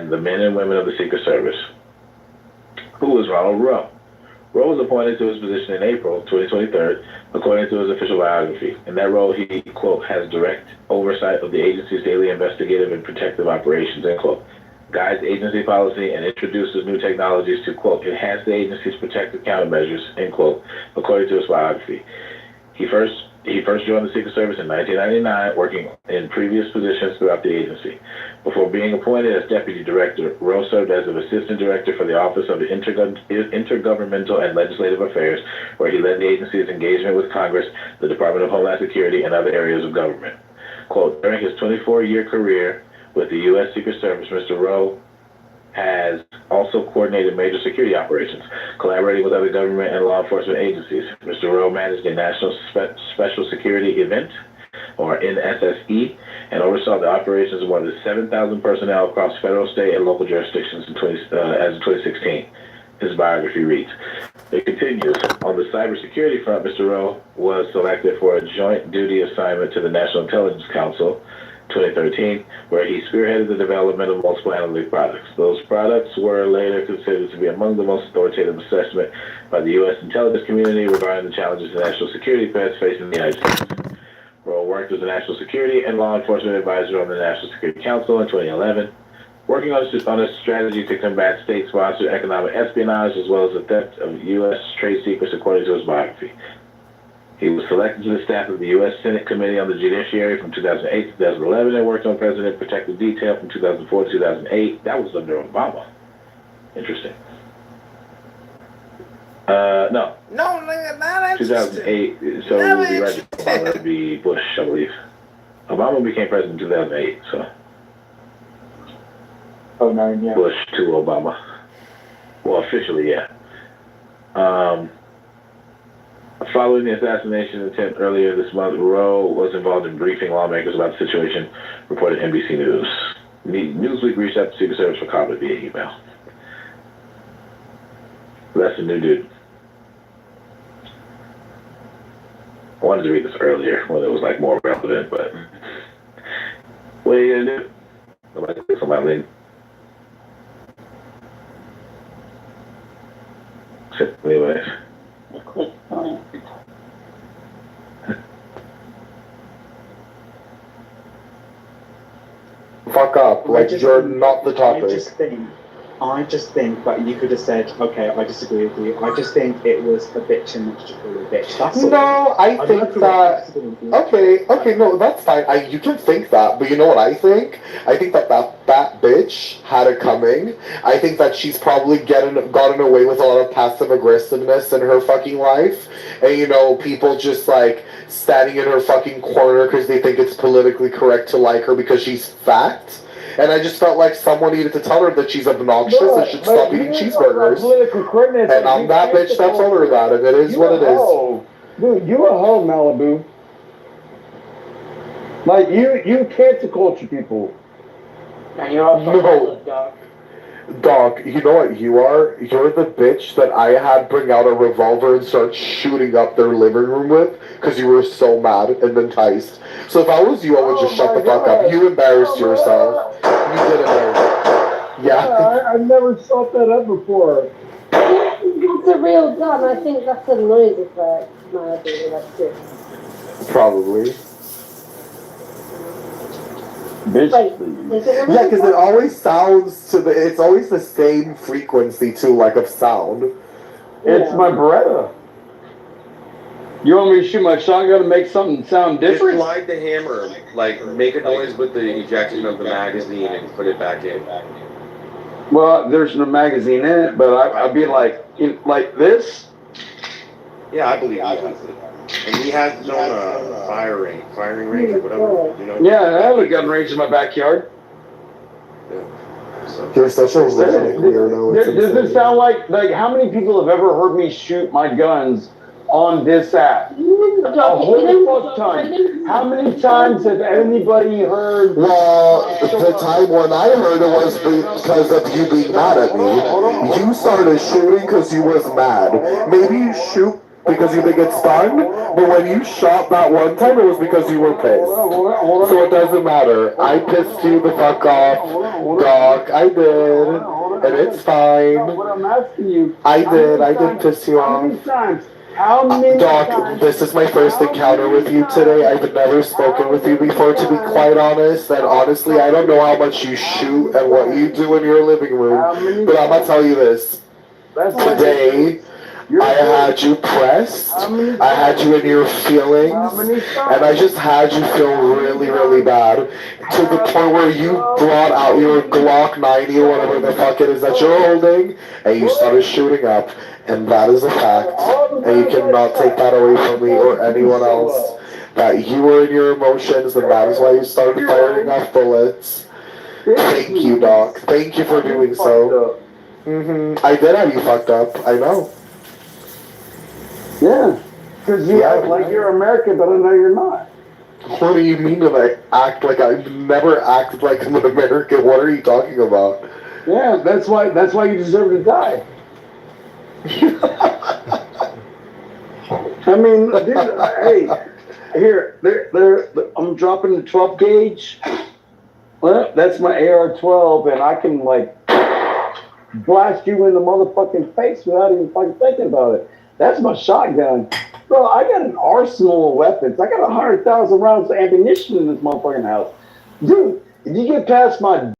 and the men and women of the Secret Service. Who is Ronald Rowe? Rowe was appointed to his position in April 2023, according to his official biography. In that role, he, quote, has direct oversight of the agency's daily investigative and protective operations, end quote, guides agency policy, and introduces new technologies to, quote, enhance the agency's protective countermeasures, end quote, according to his biography. He first joined the Secret Service in 1999, working in previous positions throughout the agency. Before being appointed as Deputy Director, Rowe served as an Assistant Director for the Office of Intergovernmental and Legislative Affairs, where he led the agency's engagement with Congress, the Department of Homeland Security, and other areas of government. Quote, during his 24-year career with the U.S. Secret Service, Mr. Rowe has also coordinated major security operations, collaborating with other government and law enforcement agencies. Mr. Rowe managed a National Special Security Event, or NSSE, and oversaw the operations of more than 7,000 personnel across federal, state, and local jurisdictions as of 2016. His biography reads. It continues. On the cybersecurity front, Mr. Rowe was selected for a joint duty assignment to the National Intelligence Council 2013, where he spearheaded the development of multiple analytic products. Those products were later considered to be among the most authoritative assessment by the U.S. intelligence community regarding the challenges and national security threats facing the United States. Rowe worked as a national security and law enforcement advisor on the National Security Council in 2011, working on a strategy to combat state-sponsored economic espionage as well as the theft of U.S. trade secrets, according to his biography. He was selected to the staff of the U.S. Senate Committee on the Judiciary from 2008 to 2011 and worked on President Protective Detail from 2004 to 2008. That was under Obama. Interesting. No. No, not 2008. So it would be right before Obama would be Bush, I believe. Obama became president in 2008, so. 09, yeah. Bush to Obama. Well, officially, yeah. Following the assassination attempt earlier this month, Rowe was involved in briefing lawmakers about the situation, reported NBC News. Newsweek reached out to Secret Service for comment via email. That's a new dude. I wanted to read this earlier when it was like more relevant, but what are you gonna do? Nobody thinks about it. Anyways. Fuck up, like you're not the topic. I just think that you could have said, okay, I disagree with you. I just think it was a bitch and not just a bitch. That's all. No, I think that. Okay, no, that's fine. You can think that, but you know what I think? I think that bitch had it coming. I think that she's probably gotten away with a lot of passive aggressiveness in her fucking life, and people just like standing in her fucking corner because they think it's politically correct to like her because she's fat. And I just felt like someone needed to tell her that she's obnoxious and should stop eating cheeseburgers. And I'm that bitch that told her that, and it is what it is. Dude, you a hoe, Malibu. Like, you cancel culture people. And you're also dog. Dog, you know what you are? You're the bitch that I had bring out a revolver and start shooting up their living room with because you were so mad and enticed. So if I was you, I would just shut the fuck up. You embarrassed yourself. You did embarrass. Yeah. I've never thought that up before. It's a real gun. I think that's a noise effect. Maybe that's it. Probably. Bitch, yeah, because it always sounds it's always the same frequency too, like of sound. It's my Beretta. You want me to shoot my shotgun to make something sound different? Just slide the hammer, like make a noise with the ejection of the magazine and put it back in. Well, there's no magazine in it, but I'd be like this. Yeah, I believe he has it. And he has his own firing range or whatever. Yeah, I have a gun range in my backyard. Yeah. So, you're such a weirdo. Does it sound like how many people have ever heard me shoot my guns on this app? A whole fuck ton. How many times has anybody heard? Well, the time when I heard it was because of you being mad at me. You started shooting because you was mad. Maybe you shoot because you think it's fun. But when you shot that one time, it was because you were pissed. So it doesn't matter. I pissed you the fuck off, Doc. I did, and it's fine. What I'm asking you. I did piss you How many off. times? How many Doc, times? this is my first encounter with you today. I've never spoken with you before, to be quite honest. And honestly, I don't know how much you shoot and what you do in your living room. But I'm gonna tell you this. Today, I had you pressed. I had you in your feelings. And I just had you feel really, really bad. To the point where you brought out your Glock 90 or whatever the fuck it is that you're holding. And you started shooting up. And that is a fact. And you cannot take that away from me or anyone else. That you were in your emotions, and that is why you started firing off bullets. Thank you, Doc. Thank you for doing so. I did have you fucked up. I know. Yeah. Because you act like you're American, but I know you're not. What do you mean that I act like I've never acted like I'm an American? What are you talking about? Yeah, that's why you deserve to die. I mean, dude, hey, here, I'm dropping the 12 gauge. Well, that's my AR-12, and I can, like, blast you in the motherfucking face without even fucking thinking about it. That's my shotgun. Bro, I got an arsenal of weapons. I got 100,000 rounds of ammunition in this motherfucking house. Dude, if you get past my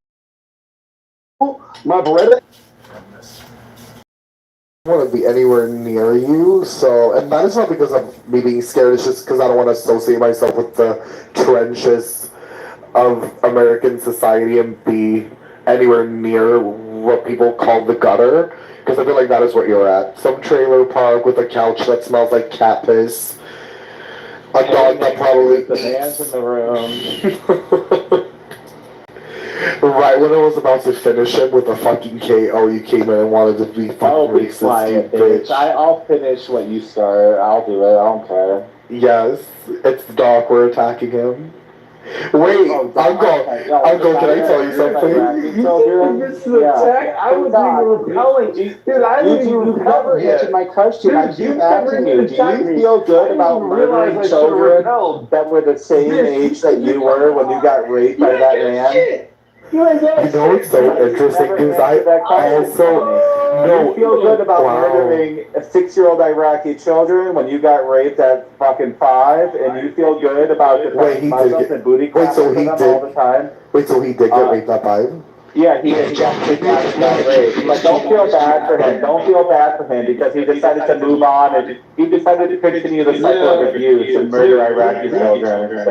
Beretta, I don't want to be anywhere near you, so, and that is not because of me being scared, it's just because I don't want to associate myself with the trenches of American society and be anywhere near what people call the gutter, because I feel like that is what you're at. Some trailer park with a couch that smells like cat piss, a dog that probably the man's in the room. Right when I was about to finish him with a fucking KO, you came in and wanted to be fucking Be racist, quiet, you bitch. bitch. I'll finish what you start. I'll do it. I don't care. Yes, it's Doc. We're attacking him. Wait, Uncle, can I tell you something? This is attack. I was even repelling. Dude, I didn't even You never answered my question. I keep asking you, do you feel good about murdering children that were the same age that you were when you got raped by that man? You know what's so interesting is I also You feel good about murdering 6-year-old Iraqi children when you got raped at fucking 5, and you feel good about defending Muslims and booty clapping them all the time? Wait, so he did get raped at 5? Yeah, he got kidnapped and got raped. But don't feel bad for him. Don't feel bad for him because he decided to move on and he decided to continue the cycle of abuse and murder Iraqi children.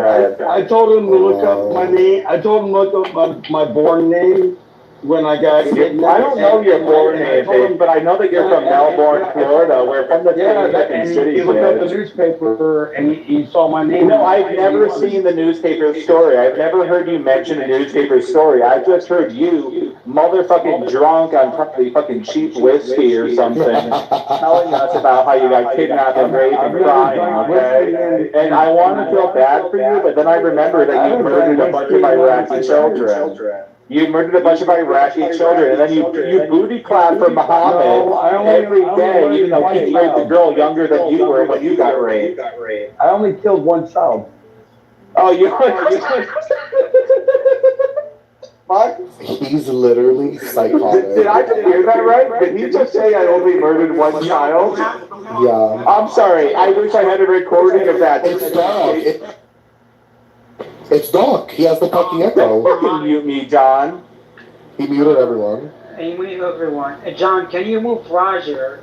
I told him to look up my name. I told him to look up my born name when I got kidnapped. I don't know your born name, babe, but I know that you're from Melbourne, Florida. We're from the same city. He looked up the newspaper and he saw my name. No, I've never seen the newspaper story. I've never heard you mention a newspaper story. I've just heard you, motherfucking drunk on probably fucking cheap whiskey or something, telling us about how you got kidnapped and raped and crying, okay? And I want to feel bad for you, but then I remember that you murdered a bunch of Iraqi children. You murdered a bunch of Iraqi children, and then you booty clap for Muhammad every day, even though he raped a girl younger than you were when you got raped. I only killed one child. Oh, you Fuck. He's literally psychotic. Did I just hear that right? Did he just say I only murdered one child? Yeah. I'm sorry. I wish I had a recording of that. It's Doc. It's Doc. He has the fucking echo. Fucking mute me, John. He muted everyone. Hey, mute everyone. John, can you move Roger?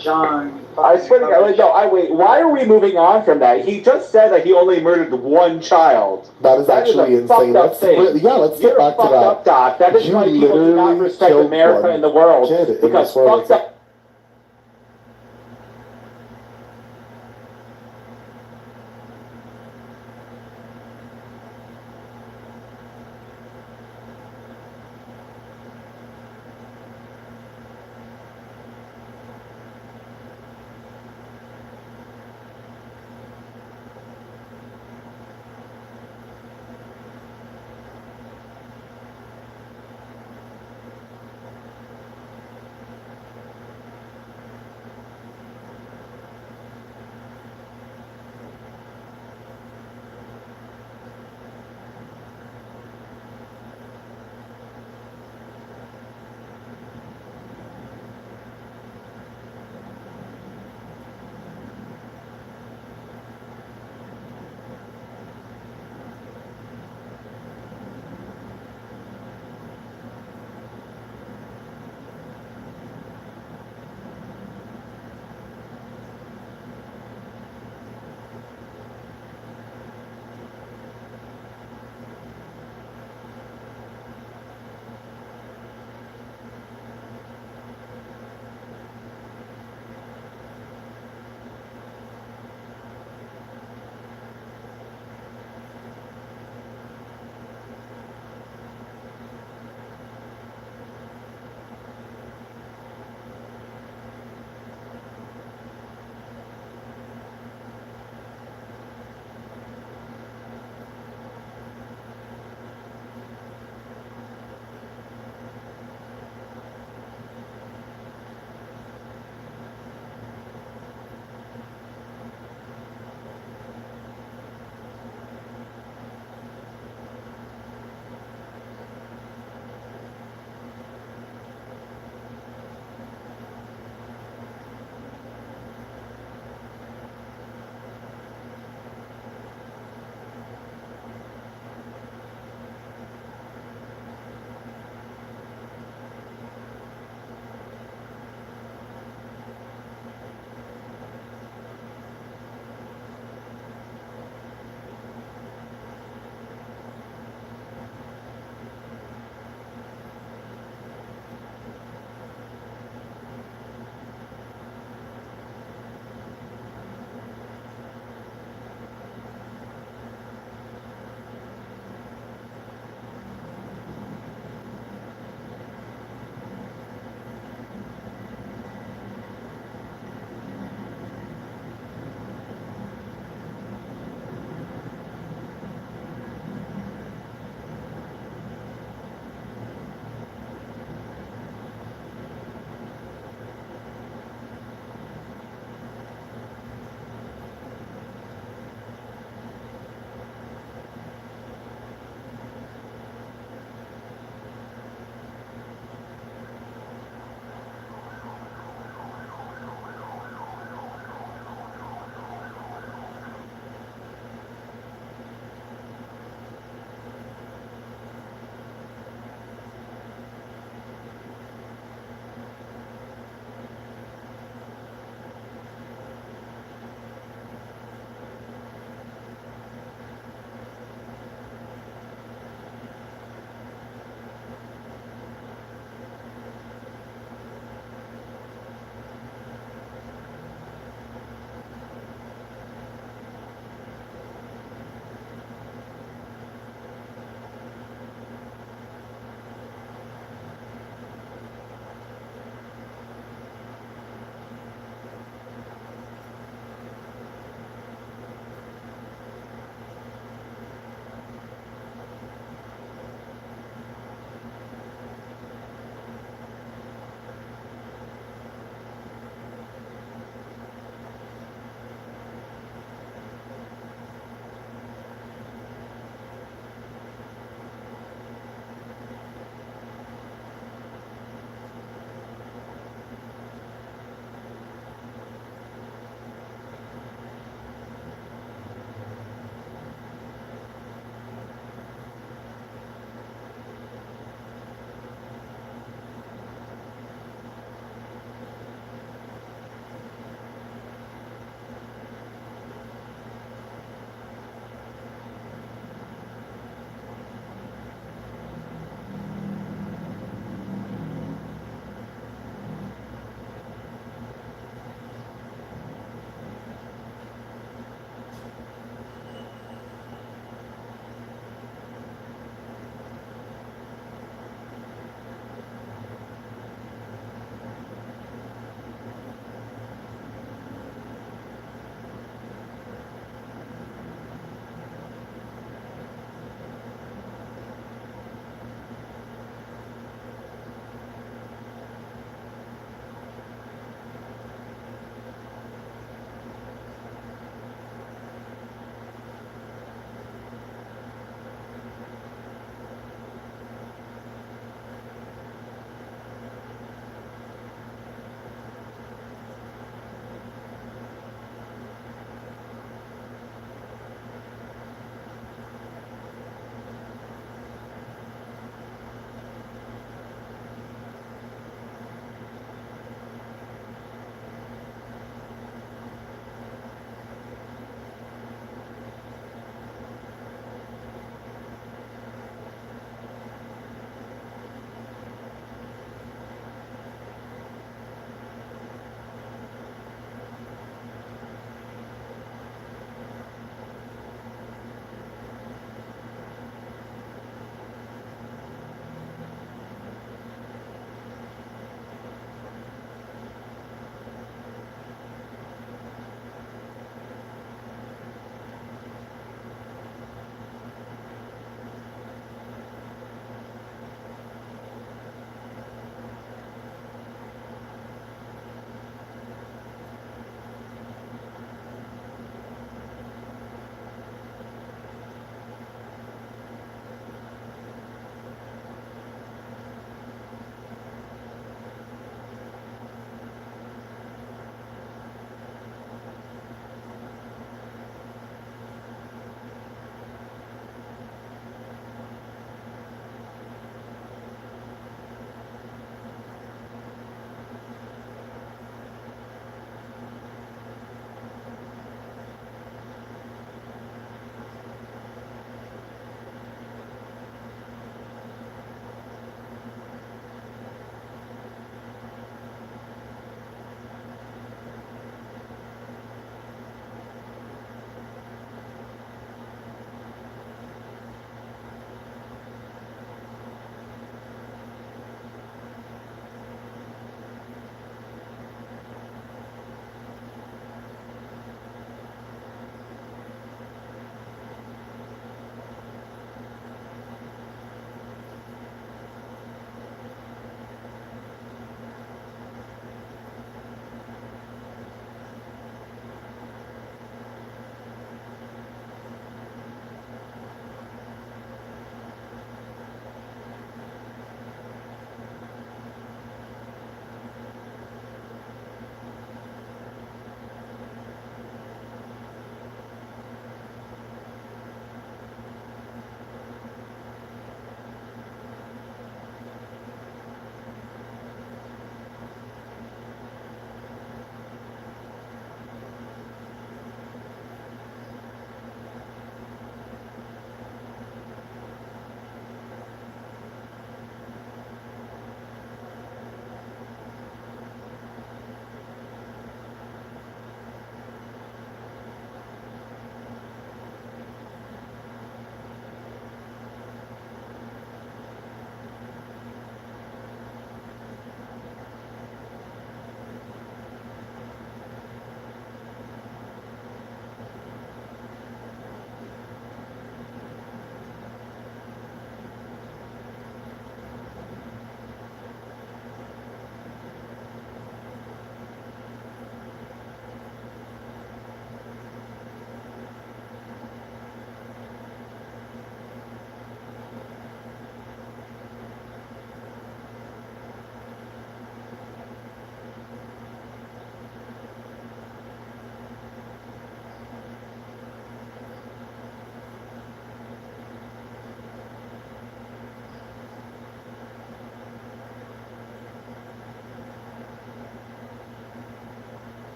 John. I swear to God, wait, why are we moving on from that? He just said that he only murdered one child. That is actually insane. Let's get back to that. Up, Doc. That is why people do not respect America in the world. Because fucked up.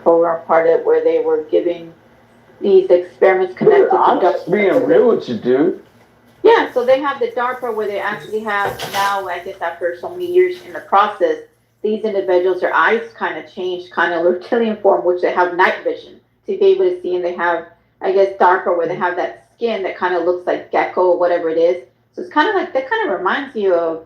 program part of it where they were giving these experiments connected to I'm just being real with you, dude. Yeah, so they have the DARPA where they actually have now, I guess after so many years in the process, these individuals, their eyes kind of change, kind of reptilian form, which they have night vision to be able to see, and they have, I guess, DARPA where they have that skin that kind of looks like gecko or whatever it is. So it's kind of like, that kind of reminds you of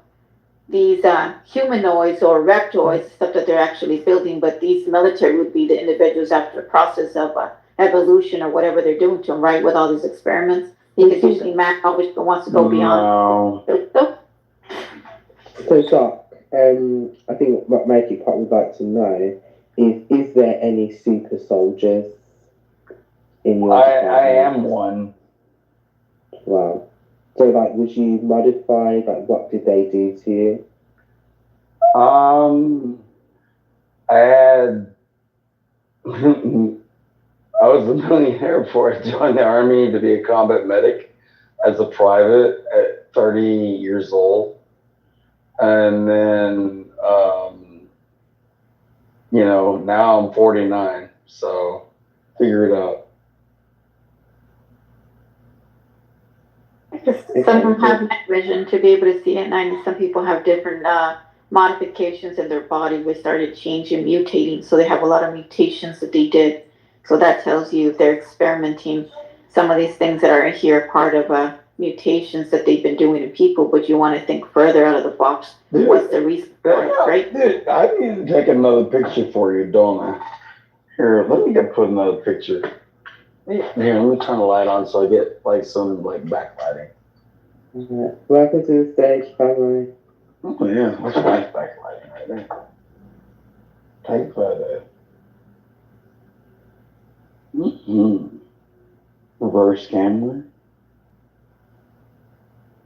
these humanoids or reptoids, stuff that they're actually building, but these military would be the individuals after the process of evolution or whatever they're doing to them, right, with all these experiments. Because usually man always wants to go beyond. No. So, Shark, I think what Maggie Pot would like to know is there any super soldiers in your I department? am one. Wow. So, like, was you modified? Like, what did they do to you? I had. I was a millionaire before I joined the Army to be a combat medic as a private at 30 years old. And then, now I'm 49. So figure it out. Some have night vision to be able to see at night, and some people have different modifications in their body which started changing, mutating. So they have a lot of mutations that they did. So that tells you they're experimenting. Some of these things that are here are part of mutations that they've been doing in people, but you want to think further out of the box. Dude, what's the reason for it, right? Dude, I need to take another picture for you, don't I? Here, let me put another picture. Here, let me turn the light on so I get some backlighting. Welcome to the stage, family. Oh yeah, that's nice backlighting right there. Take that. Reverse camera.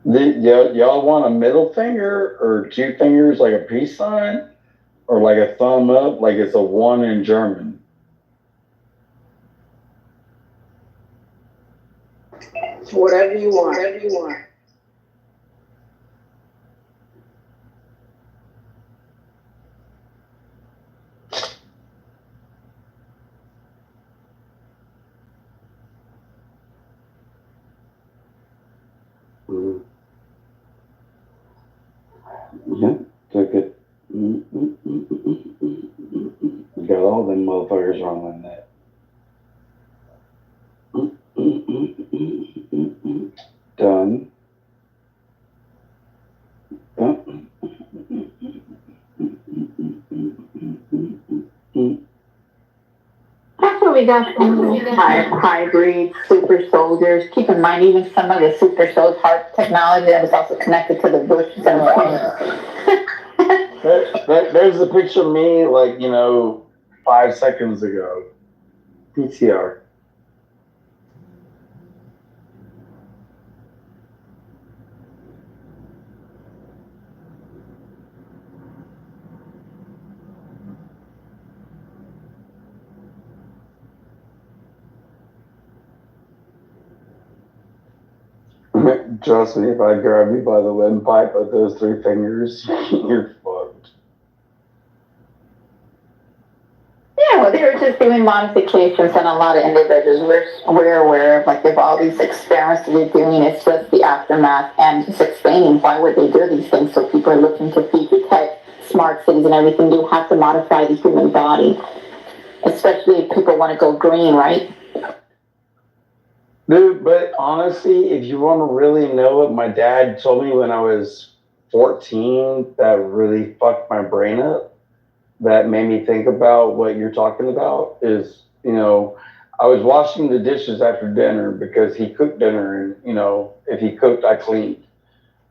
Y'all want a middle finger or two fingers like a peace sign, or like a thumb up like it's a one in German? Whatever you want. Whatever you want. Yeah, took it. Got all them motherfuckers wrong on that. Done. That's what we got from hybrid super soldiers. Keep in mind, even some of the super soldier heart technology that was also connected to the bush and There's a picture of me 5 seconds ago. PTR. Trust me, if I grab you by the windpipe with those three fingers, you're fucked. Yeah, well, they were just doing modifications on a lot of individuals. We're aware of, if all these experiments that they're doing, it's just the aftermath and just explaining why would they do these things. So people are looking to feature tech, smart cities and everything. You have to modify the human body, especially if people want to go green, right? Dude, but honestly, if you want to really know what my dad told me when I was 14, that really fucked my brain up, that made me think about what you're talking about, is, I was washing the dishes after dinner because he cooked dinner and, if he cooked, I cleaned.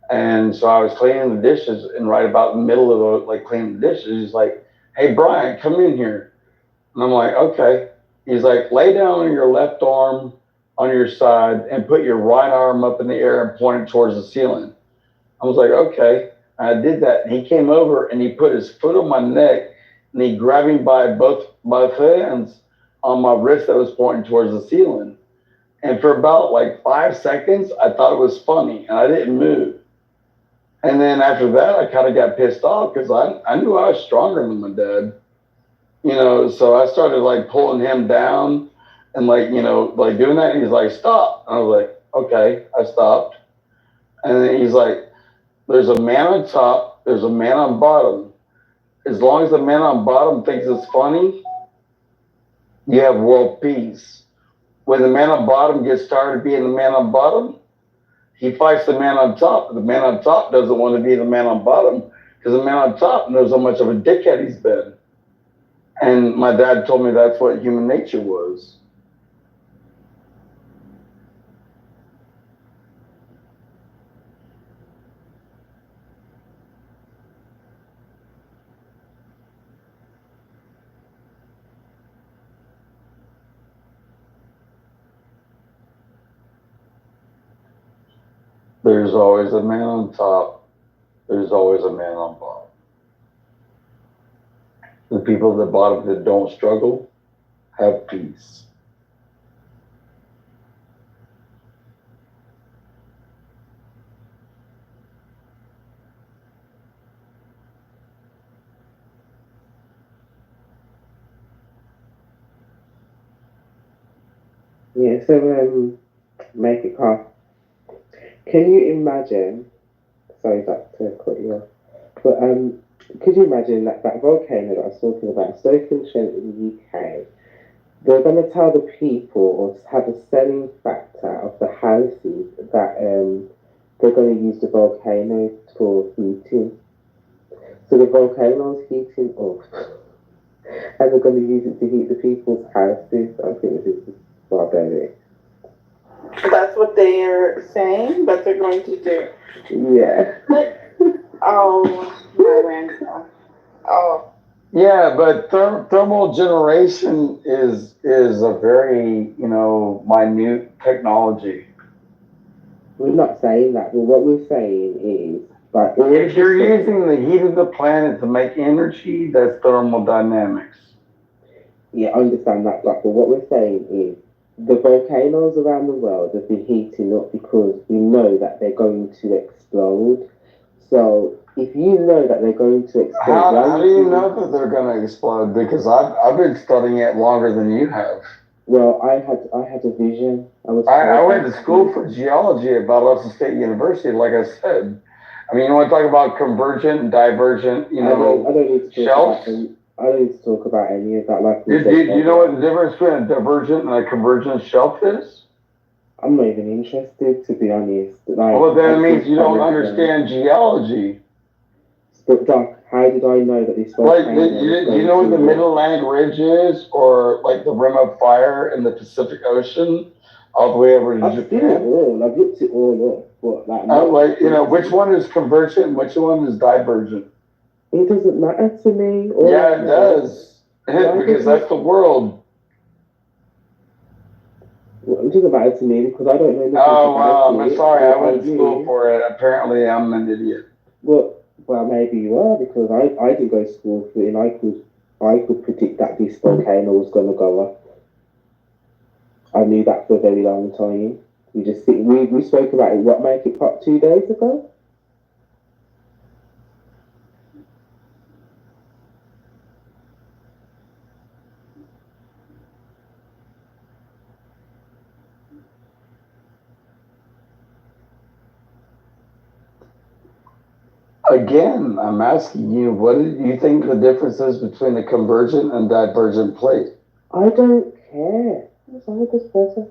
And so I was cleaning the dishes, and right about in the middle of cleaning the dishes, he's like, "Hey, Brian, come in here." And I'm like, "Okay." He's like, "Lay down on your left arm on your side and put your right arm up in the air and point it towards the ceiling." I was like, "Okay." I did that, and he came over and he put his foot on my neck and he grabbed me by both hands on my wrist that was pointing towards the ceiling. And for about 5 seconds, I thought it was funny and I didn't move. And then after that, I kind of got pissed off because I knew I was stronger than my dad. So I started like pulling him down and like, like doing that. And he's like, stop. And I was like, okay, I stopped. And then he's like, there's a man on top, there's a man on bottom. As long as the man on bottom thinks it's funny, you have world peace. When the man on bottom gets tired of being the man on bottom, he fights the man on top. The man on top doesn't want to be the man on bottom because the man on top knows how much of a dickhead he's been. And my dad told me that's what human nature was. There's always a man on top. There's always a man on bottom. The people at the bottom that don't struggle have peace. Yeah, so make it calm. Can you imagine? Sorry, back to cut you off. But could you imagine that volcano that I was talking about, Stoke Trent in the UK? They're going to tell the people or have a selling factor of the houses that they're going to use the volcano for heating. So the volcano's heating up, and they're going to use it to heat the people's houses. I think this is barbaric. That's what they're saying that they're going to do. Yeah. Oh, my grandson. Oh. Yeah, but thermal generation is a very minute technology. We're not saying that, but what we're saying is that if you're using the heat of the planet to make energy, that's thermodynamics. Yeah, I understand that, but what we're saying is the volcanoes around the world have been heating up because we know that they're going to explode. So if you know that they're going to explode, how do you know that they're going to explode? Because I've been studying it longer than you have. Well, I had a vision. I went to school for geology at Valdosta State University, like I said. I mean, you want to talk about convergent and divergent, I don't need to shelves? I don't need to talk about any of that. Like, do you know what the difference between a divergent and a convergent shelf is? I'm not even interested, to be honest. Like, well, then it means you don't understand geology. But Doc, how did I know that this volcano you know where the Mid-Atlantic Ridge is, or like the Rim of Fire in the Pacific Ocean, all the way over to Japan? Seen it all. I've looked it all up, but which one is convergent and which one is divergent? It doesn't matter to me. Yeah, it does, because that's the world. Well, it doesn't matter to me because I don't know. Oh wow, I'm sorry. I went to school for it. Apparently, I'm an idiot. Well, maybe you are because I didn't go to school for it, and I could predict that this volcano was going to go up. I knew that for a very long time. We spoke about it. What Make It Pop 2 days ago? Again, I'm asking you, what do you think the difference is between a convergent and divergent plate? I don't care. What's wrong with this person?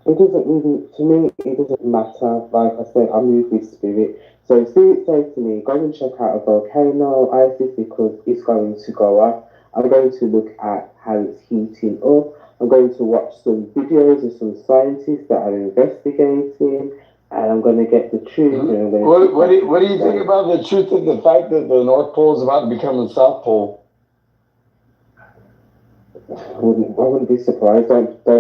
It doesn't really, to me, it doesn't matter. Like I said, I move with spirit. So spirit says to me, go and check out a volcano, ISIS, because it's going to go up. I'm going to look at how it's heating up. I'm going to watch some videos of some scientists that are investigating, and I'm going to get the truth. And I'm going what do you think about the truth of the fact that the North Pole is about to become the South Pole? I wouldn't be surprised. Don't they?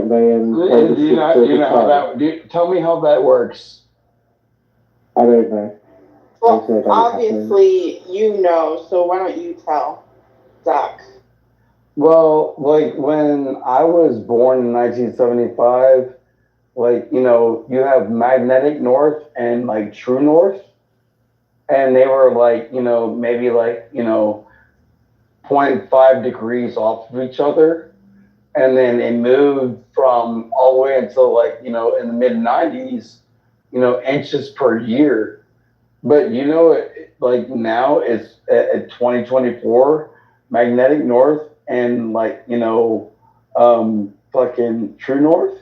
Tell me how that works. I don't know. Well, obviously you know, so why don't you tell, Doc? Well, like when I was born in 1975, like, you know, you have magnetic north and like true north, and they were like, you know, maybe like, you know, 0.5 degrees off of each other. And then it moved from all the way until like, you know, in the mid 90s, you know, inches per year. But you know, like now it's at 2024, magnetic north and like, you know, fucking true north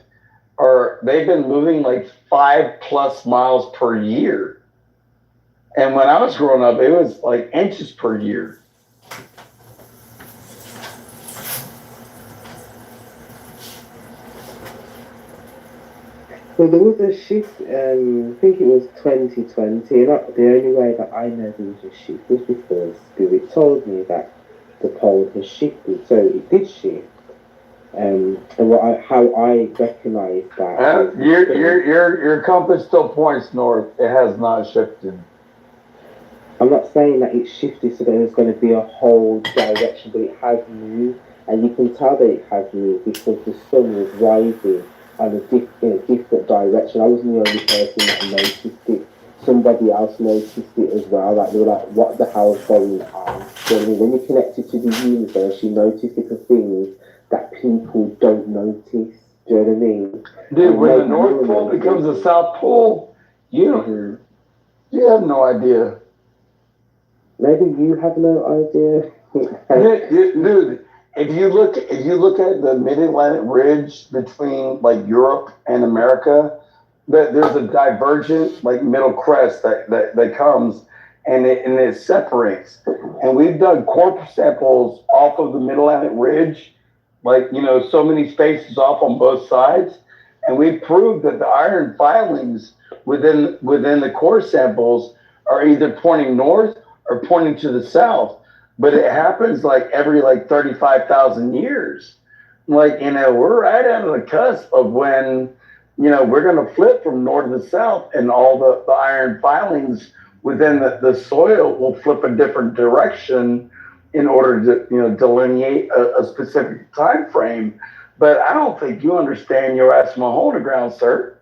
they've been moving like 5+ miles per year. And when I was growing up, it was like inches per year. Well, there was a shift, I think it was 2020, and the only way that I know there was a shift was because Spirit told me that the pole has shifted, so it did shift. And how I recognise that. Your compass still points north. It has not shifted. I'm not saying that it shifted so that there's going to be a whole direction, but it has moved, and you can tell that it has moved because the sun was rising in a different direction. I wasn't the only person that noticed it. Somebody else noticed it as well. Like they were like, "What the hell is going on?" So when you connect it to the universe, you notice little things that people don't notice. Do you know what I mean? Dude, when the North Pole becomes the South Pole, you have no idea. Maybe you have no idea. Dude, if you look at the Mid-Atlantic Ridge between like Europe and America, there's a divergent like middle crest that comes and it separates. And we've done core samples off of the Mid-Atlantic Ridge, like, you know, so many spaces off on both sides, and we proved that the iron filings within the core samples are either pointing north or pointing to the south, but it happens like every like 35,000 years. Like, you know, we're right on the cusp of when, you know, we're going to flip from north to south, and all the iron filings within the soil will flip a different direction in order to, you know, delineate a specific time frame. But I don't think you understand your ass Mahone ground, sir.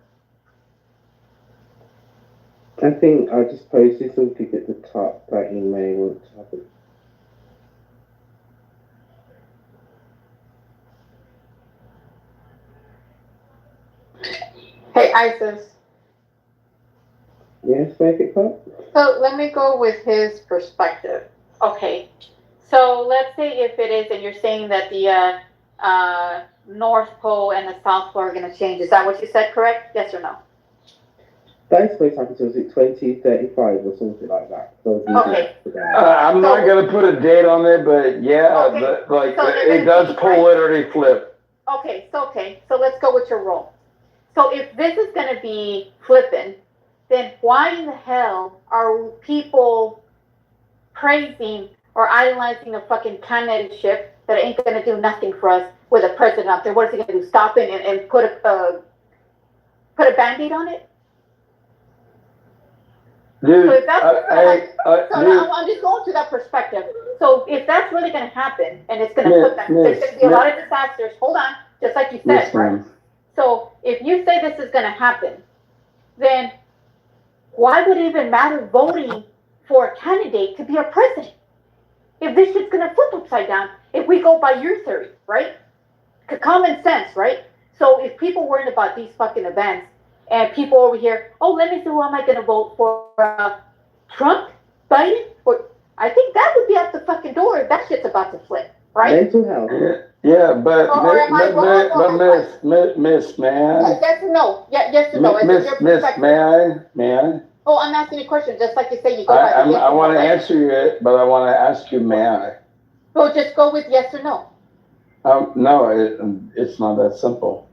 I think I just posted something at the top that you may want to have a... Hey, Isis. Yes, make it pop. So let me go with his perspective. Okay. So let's say if it is, and you're saying that the North Pole and the South Pole are going to change. Is that what you said, correct? Yes or no? That's supposed to happen to us at 2035 or something like that. Okay. I'm not going to put a date on it, but yeah, okay. It does polarity flip. Okay, so let's go with your role. So if this is going to be flipping, then why in the hell are people praising or idolizing a fucking candidateship that ain't going to do nothing for us with a president out there? What is he going to do? Stop it and put a Band-Aid on it? Dude, so if that's I'm just going to that perspective. So if that's really going to happen, and it's going to put that, there's going to be a lot of disasters. Hold on, just like you said, right? So if you say this is going to happen, then why would it even matter voting for a candidate to be a president? If this shit's going to flip upside down, if we go by your theory, right? Common sense, right? So if people worried about these fucking events, and people over here, oh, let me see who am I going to vote for, Trump, Biden, or I think that would be out the fucking door if that shit's about to flip, right? Mental health. Yeah, but Miss, man. Yes or no? Yeah, yes or no? Miss, may I? Oh, I'm asking you a question, just like you say you go by the yes I want to answer you, but I want to ask you, may I? Well, just go with yes or no. No, it's not that simple.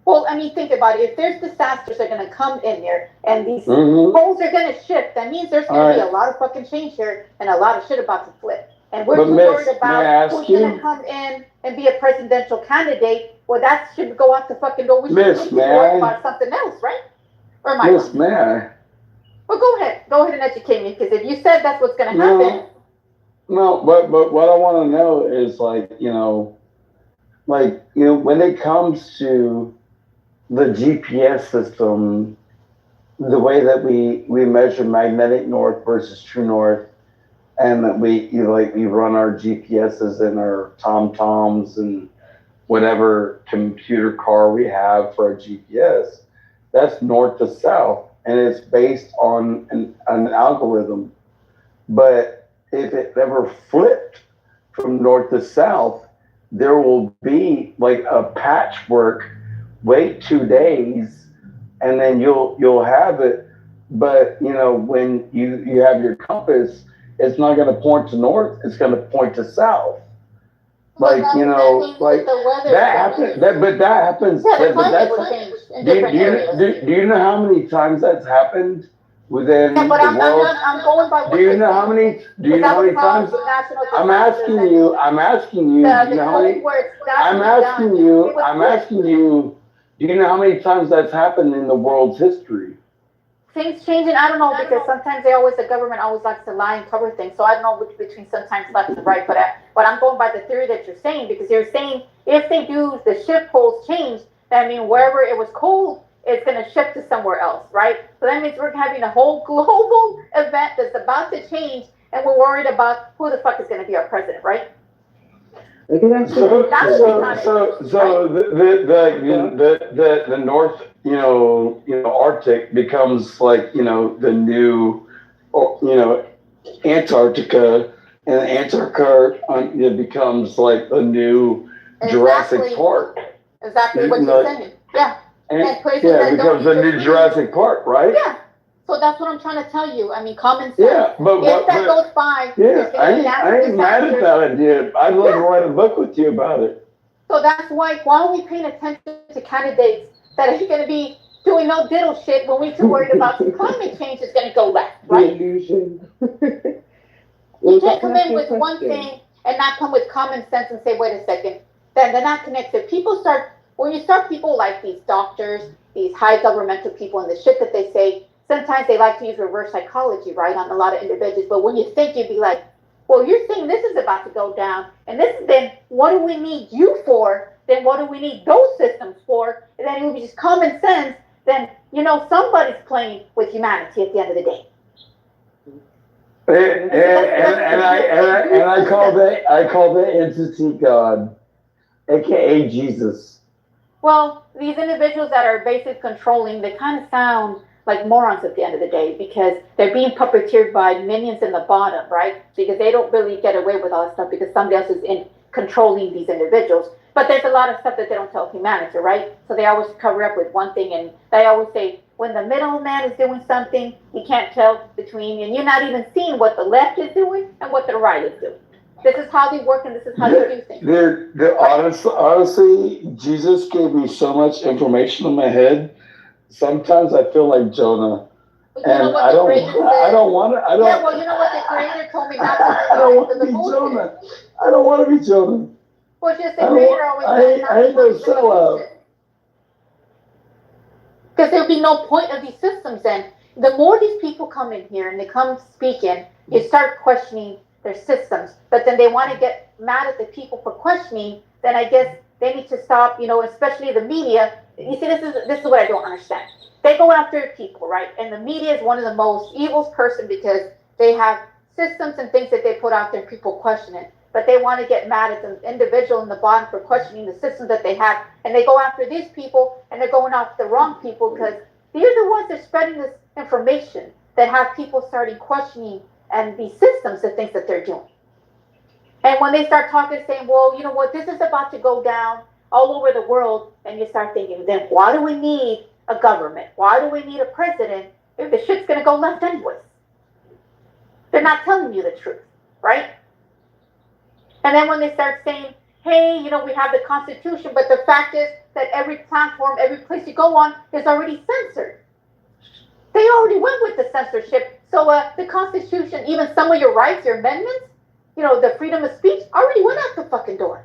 Well, I mean, think about it. If there's disasters that are going to come in there and these poles are going to shift, that means there's going to be a lot of fucking change here and a lot of shit about to flip. And we're too worried about who's going to come in and be a presidential candidate. Well, that should go out the fucking door. We should be worried about something else, right? Or am I Miss, may I? Well, go ahead. Go ahead and educate me, because if you said that's what's going to happen. No, but what I want to know is, like, you know, when it comes to the GPS system, the way that we measure magnetic north versus true north, and that we run our GPSs and our TomToms and whatever computer car we have for our GPS, that's north to south, and it's based on an algorithm. But if it ever flipped from north to south, there will be like a patchwork. Wait 2 days, and then you'll have it. But when you have your compass, it's not going to point to north. It's going to point to south. Like like that happens. But that happens. Yeah, the but climate that's, will change in different areas. do you know how many times that's happened within Yeah, but the I'm world? I'm going by what Do you you're know how saying. many? Do you know how many times? I'm asking you. I'm asking you. Do you know how many? I'm asking you. I'm asking you. Do you know how many times that's happened in the world's history? Things changing, I don't know, because sometimes the government always likes to lie and cover things. So I don't know which between sometimes left and right. But I'm going by the theory that you're saying, because you're saying if they do the shift poles change, that means wherever it was cold, it's going to shift to somewhere else, right? So that means we're having a whole global event that's about to change, and we're worried about who the fuck is going to be our president, right? So the North, Arctic becomes like the new, Antarctica, and Antarctica becomes like the new Jurassic Park. Exactly what you're saying. Yeah. And it becomes the new Jurassic Park, right? Yeah. So that's what I'm trying to tell you. I mean, common sense. Yeah, but if that goes by, yeah, I ain't mad at that idea. I'd love to write a book with you about it. So that's why are we paying attention to candidates that are going to be doing no diddle shit when we're too worried about climate change is going to go left, right? The illusion. You can't come in with one thing and not come with common sense and say, wait a second, then they're not connected. When you start people like these doctors, these high governmental people, and the shit that they say, sometimes they like to use reverse psychology, right, on a lot of individuals. But when you think, you'd be like, well, you're saying this is about to go down, and this is then what do we need you for? Then what do we need those systems for? And then it would be just common sense. Then somebody's playing with humanity at the end of the day. And I call that entity God, aka Jesus. Well, these individuals that are basically controlling, they kind of sound like morons at the end of the day, because they're being puppeteered by minions in the bottom, right? Because they don't really get away with all that stuff because somebody else is in controlling these individuals. But there's a lot of stuff that they don't tell humanity, right? So they always cover up with one thing, and they always say, when the middleman is doing something, you can't tell between, and you're not even seeing what the left is doing and what the right is doing. This is how they work, and this is how they do things. Honestly, Jesus gave me so much information in my head. Sometimes I feel like Jonah, and I don't want to. Yeah, well, you know what the Creator told me not to. I don't want to be Jonah. I don't want to be Jonah. Well, just the Creator always said I ain't no sellout. Because there'll be no point of these systems then. The more these people come in here and they come speaking, you start questioning their systems. But then they want to get mad at the people for questioning, then I guess they need to stop, especially the media. You see, this is what I don't understand. They go after people, right? And the media is one of the most evil person because they have systems and things that they put out there and people question it. But they want to get mad at the individual in the bottom for questioning the systems that they have. And they go after these people, and they're going after the wrong people because they're the ones that are spreading this information that have people starting questioning and these systems and things that they're doing. And when they start talking, saying, well, you know what, this is about to go down all over the world, and you start thinking, then why do we need a government? Why do we need a president if the shit's going to go left anyways? They're not telling you the truth, right? And then when they start saying, hey, we have the Constitution, but the fact is that every platform, every place you go on is already censored. They already went with the censorship. So the Constitution, even some of your rights, your amendments, the freedom of speech already went out the fucking door.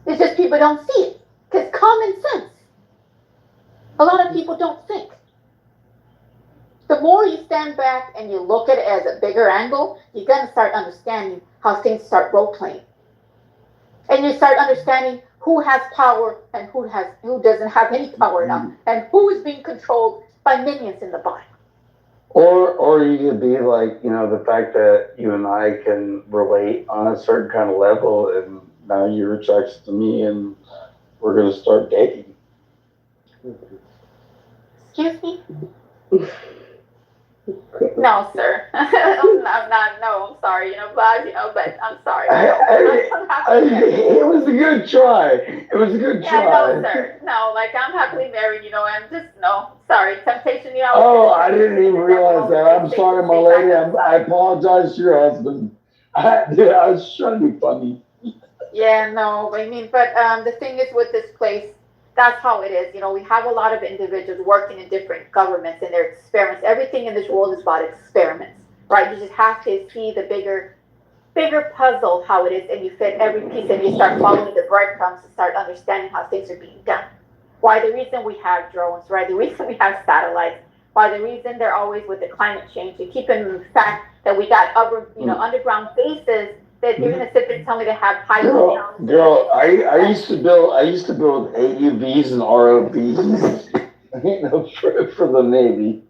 It's just people don't see it because common sense. A lot of people don't think. The more you stand back and you look at it as a bigger angle, you're going to start understanding how things start role playing. And you start understanding who has power and who doesn't have any power now, and who is being controlled by minions in the bottom. Or you could be like, the fact that you and I can relate on a certain kind of level, and now you're attracted to me, and we're gonna start dating. Excuse me? No, sir. I'm not. No, I'm sorry. But I'm sorry. It was a good try. It was a good try. No, sir. No, I'm happily married. I'm just no. Sorry, temptation. Oh, I didn't even realize that. I'm sorry, my lady. I apologize to your husband. I was trying to be funny. Yeah, no. But the thing is with this place, that's how it is. We have a lot of individuals working in different governments and their experiments. Everything in this world is about experiments, right? You just have to see the bigger puzzle, how it is, and you fit every piece and you start following the breadcrumbs and start understanding how things are being done. Why the reason we have drones, right? The reason we have satellites, why the reason they're always with the climate change, and keep in fact that we got underground bases that you're gonna sit there and tell me to have high. Girl, I used to build AUVs and ROVs for the Navy.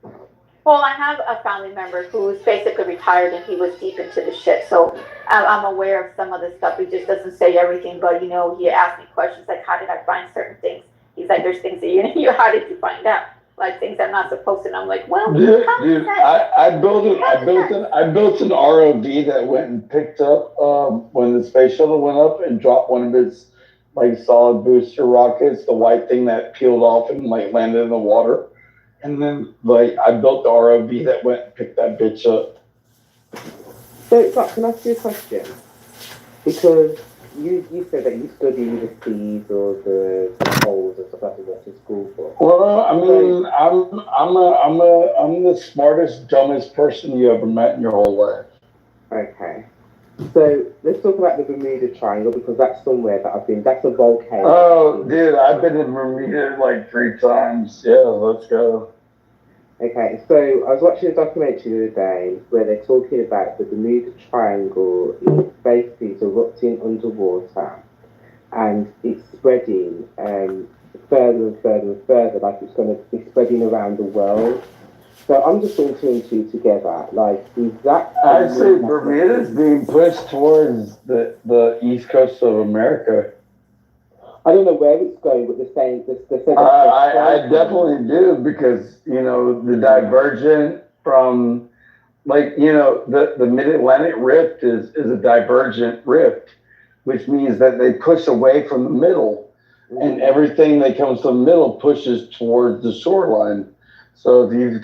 Well, I have a family member who's basically retired and he was deep into the shit, so I'm aware of some of the stuff. He just doesn't say everything, but he asked me questions like, "How did I find certain things?" He's like, "There's things that how did you find out?" Like things I'm not supposed to. And I'm like, "Well, dude, I built an ROV that went and picked up when the space shuttle went up and dropped one of its solid booster rockets, the white thing that peeled off and landed in the water. And then I built the ROV that went and picked that bitch up. So, can I ask you a question? Because you said that you study the seas or the poles and stuff like that in school for. Well, I mean, I'm the smartest, dumbest person you ever met in your whole life. Okay. So let's talk about the Bermuda Triangle, because that's somewhere that I've been. That's a volcano. Oh, dude, I've been in Bermuda 3 times. Yeah, let's go. Okay, so I was watching a documentary the other day where they're talking about the Bermuda Triangle is basically erupting underwater, and it's spreading further and further and further, like it's going to be spreading around the world. So I'm just putting 2 and 2 together. Is that... Actually, Bermuda's being pushed towards the east coast of America. I don't know where it's going, but they're saying... I definitely do, because, the divergent from, the Mid-Atlantic Rift is a divergent rift, which means that they push away from the middle, and everything that comes from the middle pushes towards the shoreline. So if you've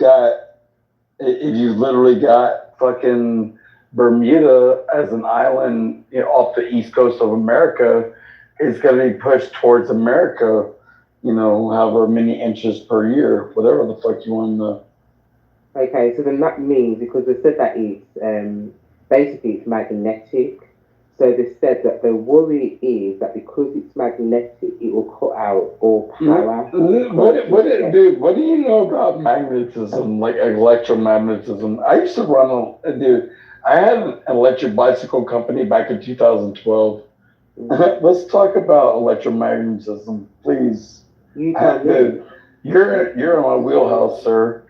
literally got fucking Bermuda as an island off the east coast of America, it's going to be pushed towards America, however many inches per year, whatever the fuck you want to know. Okay, so then that means, because they said that it's basically it's magnetic. So they said that the worry is that because it's magnetic, it will cut out all power. Dude, what do you know about magnetism, electromagnetism? I used to I had an electric bicycle company back in 2012. Let's talk about electromagnetism, please. Dude, you're in my wheelhouse, sir.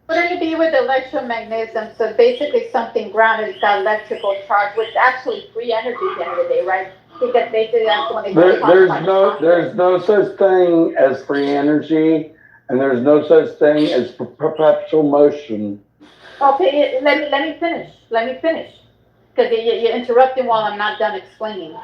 What do you do with electromagnetism? So basically something grounded, it's got electrical charge, which is actually free energy at the end of the day, right? Because basically that's when they there's no such thing as free energy, and there's no such thing as perpetual motion. Okay, let me finish. Because you're interrupting while I'm not done explaining.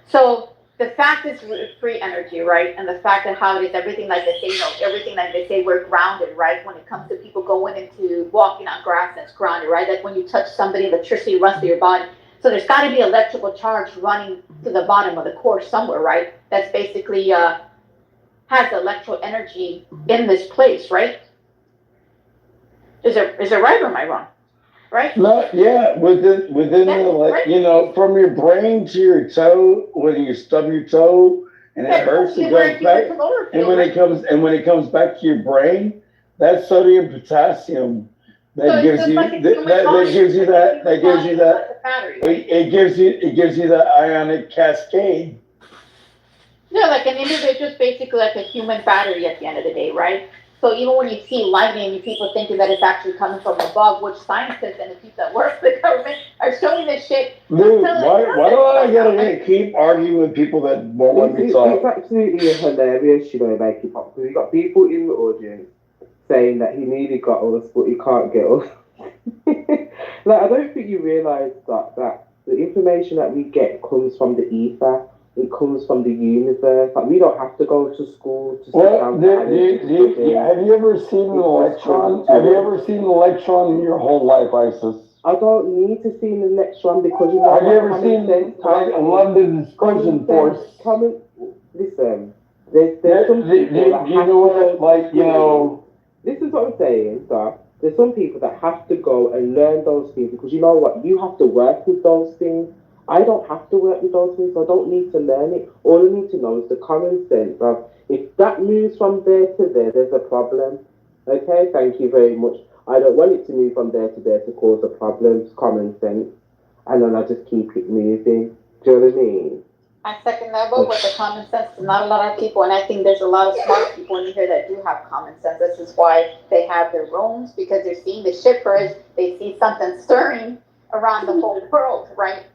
So the fact is free energy, right? And the fact that how it is everything like they say, everything like they say we're grounded, right? When it comes to people going into walking on grass, that's grounded, right? Like when you touch somebody, electricity runs through your body. So there's got to be electrical charge running to the bottom of the core somewhere, right? That's basically has electrical energy in this place, right? Is it right or am I wrong? Right? No, yeah, within right. From your brain to your toe, when you stub your toe and it hurts, it goes back. And when it comes back to your brain, that's sodium potassium. It gives you that ionic cascade. Yeah, like an individual is basically like a human battery at the end of the day, right? So even when you see lightning, people thinking that it's actually coming from above, which scientists and the people that work for the government are showing this shit. Dude, why do I gotta keep arguing with people that won't let me It's talk? absolutely hilarious, you know, make it pop. Because you got people in the audience saying that he nearly got us, but he can't get us. Like, I don't think you realise that the information that we get comes from the ether. It comes from the universe. Like, we don't have to go to school to sit Well, down and study. have you ever seen an electron? Have you ever seen an electron in your whole life, Isis? I don't need to see an electron because you know. Have you ever seen like London's collision force? Listen, there's some people that you know what? Like, you know. This is what I'm saying, that there's some people that have to go and learn those things because you know what? You have to work with those things. I don't have to work with those things. I don't need to learn it. All I need to know is the common sense of if that moves from there to there, there's a problem. Okay, thank you very much. I don't want it to move from there to there to cause a problem. It's common sense. And then I just keep it moving. Do you know what I mean? I second that vote with the common sense. Not a lot of people, and I think there's a lot of smart people in here that do have common sense. This is why they have their rooms, because they're seeing the shippers. They see something stirring around the whole world, right?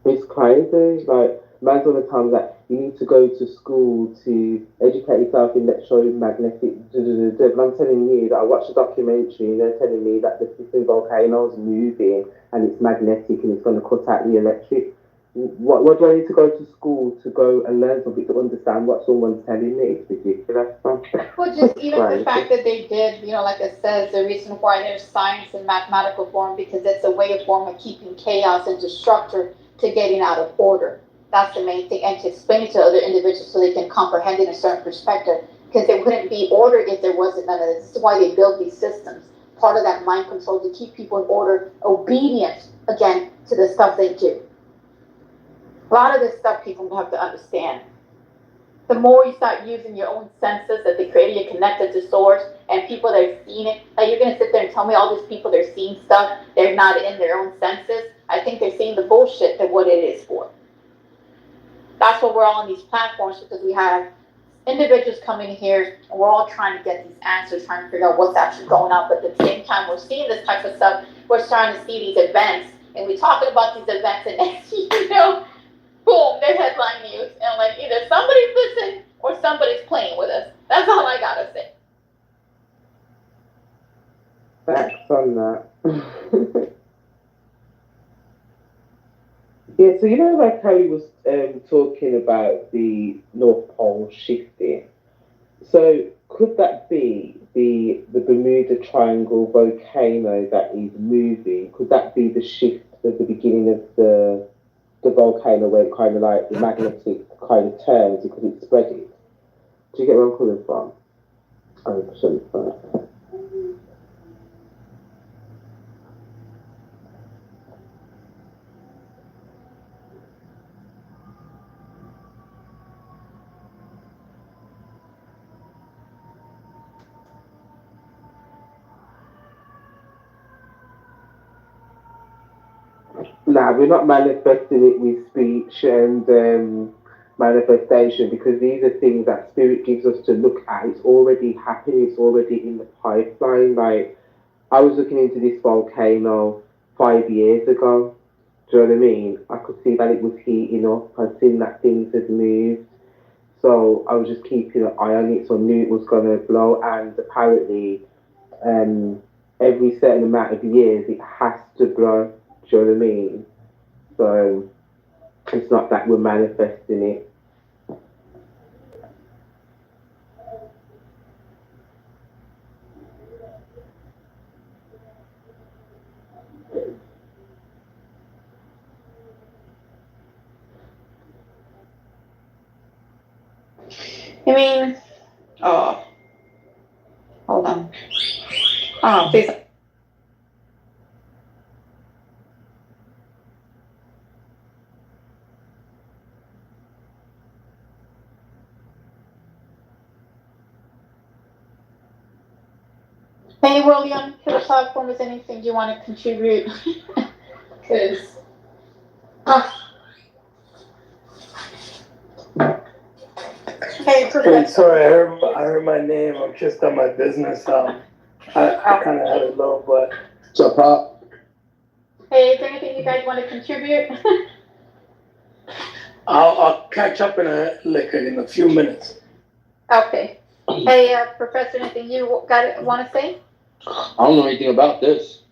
It's crazy. Like, man's on the time that you need to go to school to educate yourself in electromagnetic. But I'm telling you that I watched a documentary and they're telling me that the flipping volcano is moving and it's magnetic and it's going to cut out the electric. What do I need to go to school to go and learn something to understand what someone's telling me? It's ridiculous. Well, just even the fact that they did, like it says, the reason why there's science in mathematical form, because it's a way of form of keeping chaos into structure to getting out of order. That's the main thing, and to explain it to other individuals so they can comprehend it in a certain perspective, because there wouldn't be order if there wasn't none of this. This is why they build these systems. Part of that mind control to keep people in order, obedient, again, to the stuff they do. A lot of this stuff people have to understand. The more you start using your own senses that they created, you're connected to source, and people that are seeing it, like you're gonna sit there and tell me all these people they're seeing stuff, they're not in their own senses. I think they're seeing the bullshit that what it is for. That's why we're all on these platforms, because we have individuals coming here and we're all trying to get these answers, trying to figure out what's actually going on. But at the same time, we're seeing this type of stuff. We're starting to see these events, and we're talking about these events, and boom, they're headline news. And like either somebody's listening or somebody's playing with us. That's all I gotta say. Facts on that. Yeah, so like how he was talking about the North Pole shifting. So could that be the Bermuda Triangle volcano that is moving? Could that be the shift at the beginning of the volcano where it kind of like the magnetic kind of turns because it's spreading? Do you get where I'm coming from? 100%. Nah, we're not manifesting it with speech and manifestation because these are things that spirit gives us to look at. It's already happening. It's already in the pipeline. Like, I was looking into this volcano 5 years ago. Do you know what I mean? I could see that it was heating up. I'd seen that things had moved. So I was just keeping an eye on it. So I knew it was going to blow. And apparently, every certain amount of years, it has to blow. Do you know what I mean? So it's not that we're manifesting it. I mean, oh, hold on. Oh, please. Hey, William, to the platform, is anything you want to contribute? Because Hey, Hey, Professor. sorry, I heard my name. I'm just on my business. I kind of had it low, but What's up, Pop? Hey, is there anything you guys want to contribute? I'll catch up in a few minutes. Okay. Hey, Professor, anything you want to say? I don't know anything about this.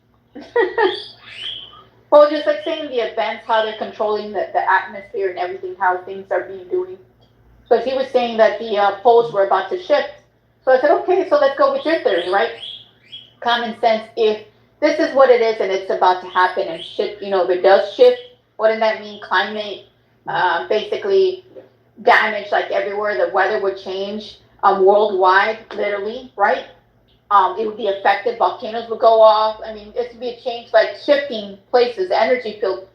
Well, just like saying the events, how they're controlling the atmosphere and everything, how things are being doing. Because he was saying that the poles were about to shift. So I said, okay, so let's go with your theory, right? Common sense, if this is what it is and it's about to happen and shift, if it does shift, what does that mean? Climate, basically damage like everywhere, the weather would change worldwide, literally, right? It would be affected, volcanoes would go off. I mean, it would be a change, like shifting places, energy field.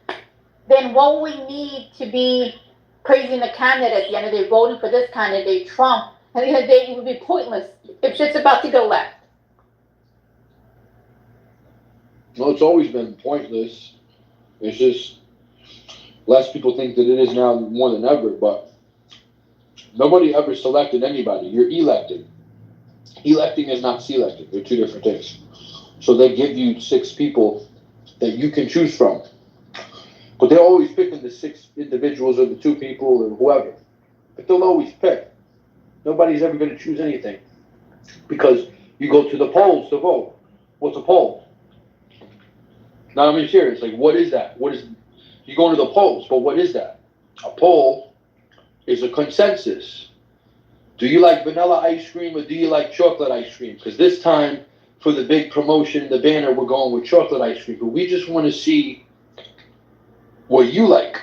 Then what we need to be praising the candidate at the end of the day, voting for this candidate, Trump, at the end of the day, it would be pointless if shit's about to go left. Well, it's always been pointless. It's just less people think that it is now more than ever, but nobody ever selected anybody. You're elected. Electing is not selecting. They're two different things. So they give you 6 people that you can choose from. But they're always picking the 6 individuals or the 2 people or whoever. But they'll always pick. Nobody's ever going to choose anything. Because you go to the polls to vote. What's a poll? Now I'm serious. Like, what is that? You go to the polls, but what is that? A poll is a consensus. Do you like vanilla ice cream or do you like chocolate ice cream? Because this time, for the big promotion, the banner, we're going with chocolate ice cream. But we just want to see what you like,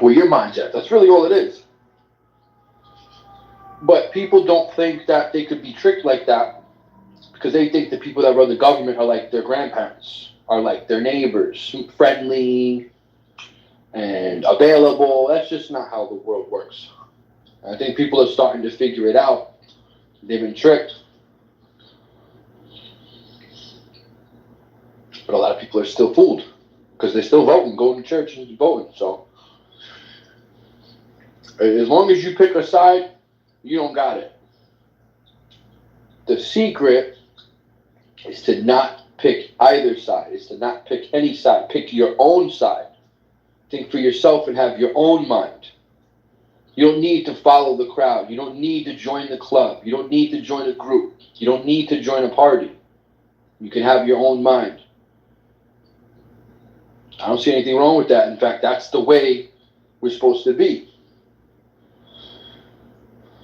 where your mind's at. That's really all it is. But people don't think that they could be tricked like that because they think the people that run the government are like their grandparents, are like their neighbors, friendly and available. That's just not how the world works. I think people are starting to figure it out. They've been tricked. But a lot of people are still fooled because they're still voting, going to church and voting. So as long as you pick a side, you don't got it. The secret is to not pick either side. Is to not pick any side. Pick your own side. Think for yourself and have your own mind. You don't need to follow the crowd. You don't need to join the club. You don't need to join a group. You don't need to join a party. You can have your own mind. I don't see anything wrong with that. In fact, that's the way we're supposed to be.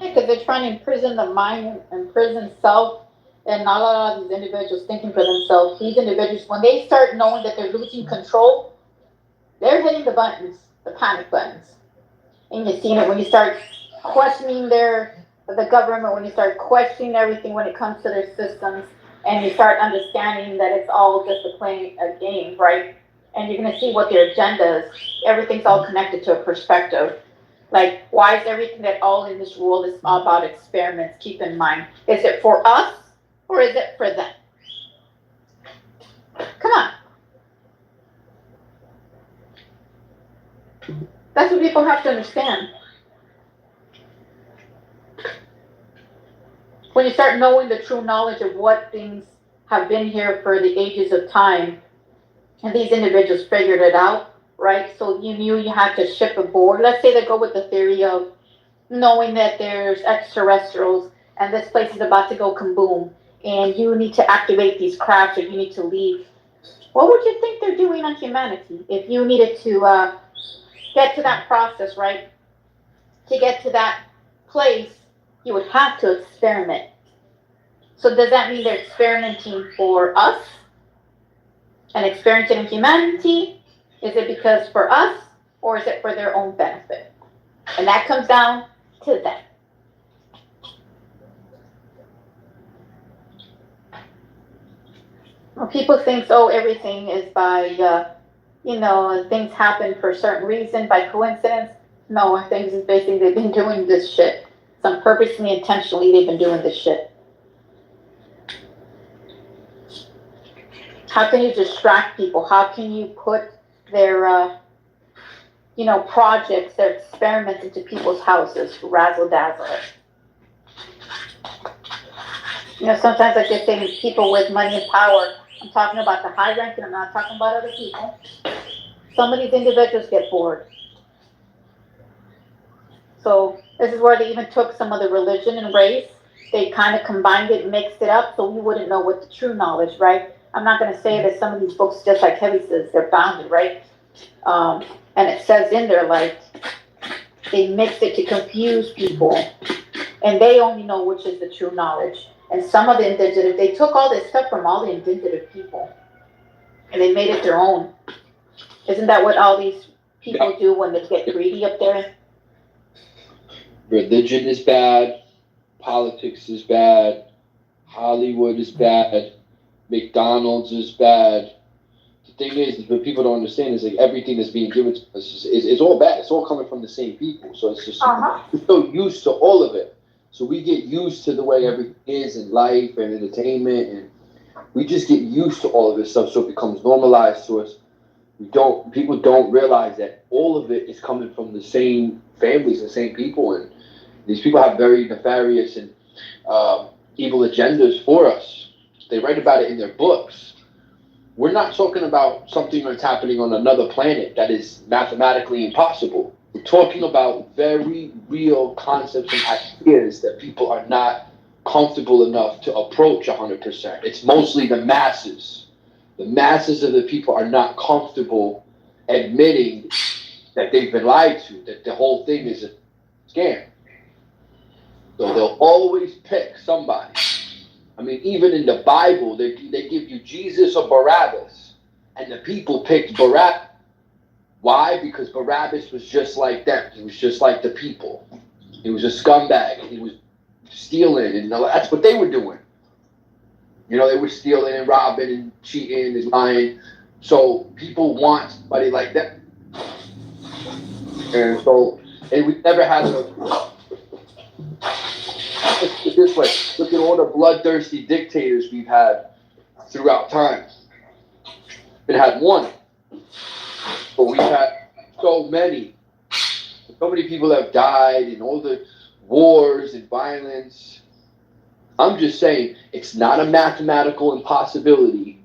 Because they're trying to imprison the mind, imprison self, and not a lot of these individuals thinking for themselves. These individuals, when they start knowing that they're losing control, they're hitting the buttons, the panic buttons. And you've seen it when you start questioning the government, when you start questioning everything when it comes to their systems, and you start understanding that it's all just a game, right? And you're going to see what their agenda is. Everything's all connected to a perspective. Like, why is everything that all in this world is about experiments? Keep in mind, is it for us or is it for them? Come on. That's what people have to understand. When you start knowing the true knowledge of what things have been here for the ages of time, and these individuals figured it out, right? So you knew you had to ship aboard. Let's say they go with the theory of knowing that there's extraterrestrials and this place is about to go kaboom, and you need to activate these crafts or you need to leave. What would you think they're doing on humanity if you needed to get to that process, right? To get to that place, you would have to experiment. So does that mean they're experimenting for us and experimenting in humanity? Is it because for us or is it for their own benefit? And that comes down to them. Well, people think, oh, everything is by, things happen for a certain reason, by coincidence. No, I think it's basically they've been doing this shit. Some purposely, intentionally, they've been doing this shit. How can you distract people? How can you put their projects, their experiments into people's houses, razzle dazzle it. Sometimes like they say people with money and power, I'm talking about the high ranking, I'm not talking about other people. Some of these individuals get bored. So this is where they even took some of the religion and race. They kind of combined it, mixed it up, so we wouldn't know what the true knowledge, right? I'm not going to say that some of these books, just like Heavy says, they're bounded, right? And it says in there, like, they mixed it to confuse people, and they only know which is the true knowledge. And some of the indigenous, they took all this stuff from all the indigenous people, and they made it their own. Isn't that what all these people do when they get greedy up there? Religion is bad, politics is bad, Hollywood is bad, McDonald's is bad. The thing is, what people don't understand is like everything that's being given to us is all bad. It's all coming from the same people. So it's just we're so used to all of it. So we get used to the way everything is in life and entertainment, and we just get used to all of this stuff. So it becomes normalized to us. People don't realize that all of it is coming from the same families, the same people, and these people have very nefarious and evil agendas for us. They write about it in their books. We're not talking about something that's happening on another planet that is mathematically impossible. We're talking about very real concepts and ideas that people are not comfortable enough to approach 100%. It's mostly the masses. The masses of the people are not comfortable admitting that they've been lied to, that the whole thing is a scam. So they'll always pick somebody. I mean, even in the Bible, they give you Jesus or Barabbas, and the people picked Barabbas. Why? Because Barabbas was just like them. He was just like the people. He was a scumbag, and he was stealing, and that's what they were doing. They were stealing and robbing and cheating and lying. So people want somebody like that. And we never had let's put it this way. Look at all the bloodthirsty dictators we've had throughout time. We had one, but we've had so many. So many people have died in all the wars and violence. I'm just saying, it's not a mathematical impossibility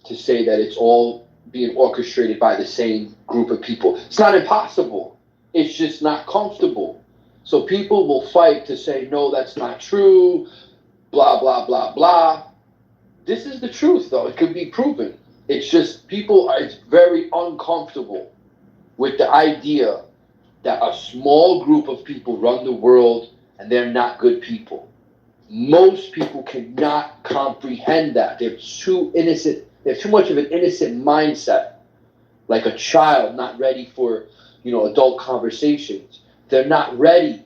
to say that it's all being orchestrated by the same group of people. It's not impossible. It's just not comfortable. So people will fight to say, no, that's not true, blah, blah, blah, blah. This is the truth, though. It could be proven. It's just people are very uncomfortable with the idea that a small group of people run the world and they're not good people. Most people cannot comprehend that. They're too innocent. They have too much of an innocent mindset, like a child not ready for, adult conversations. They're not ready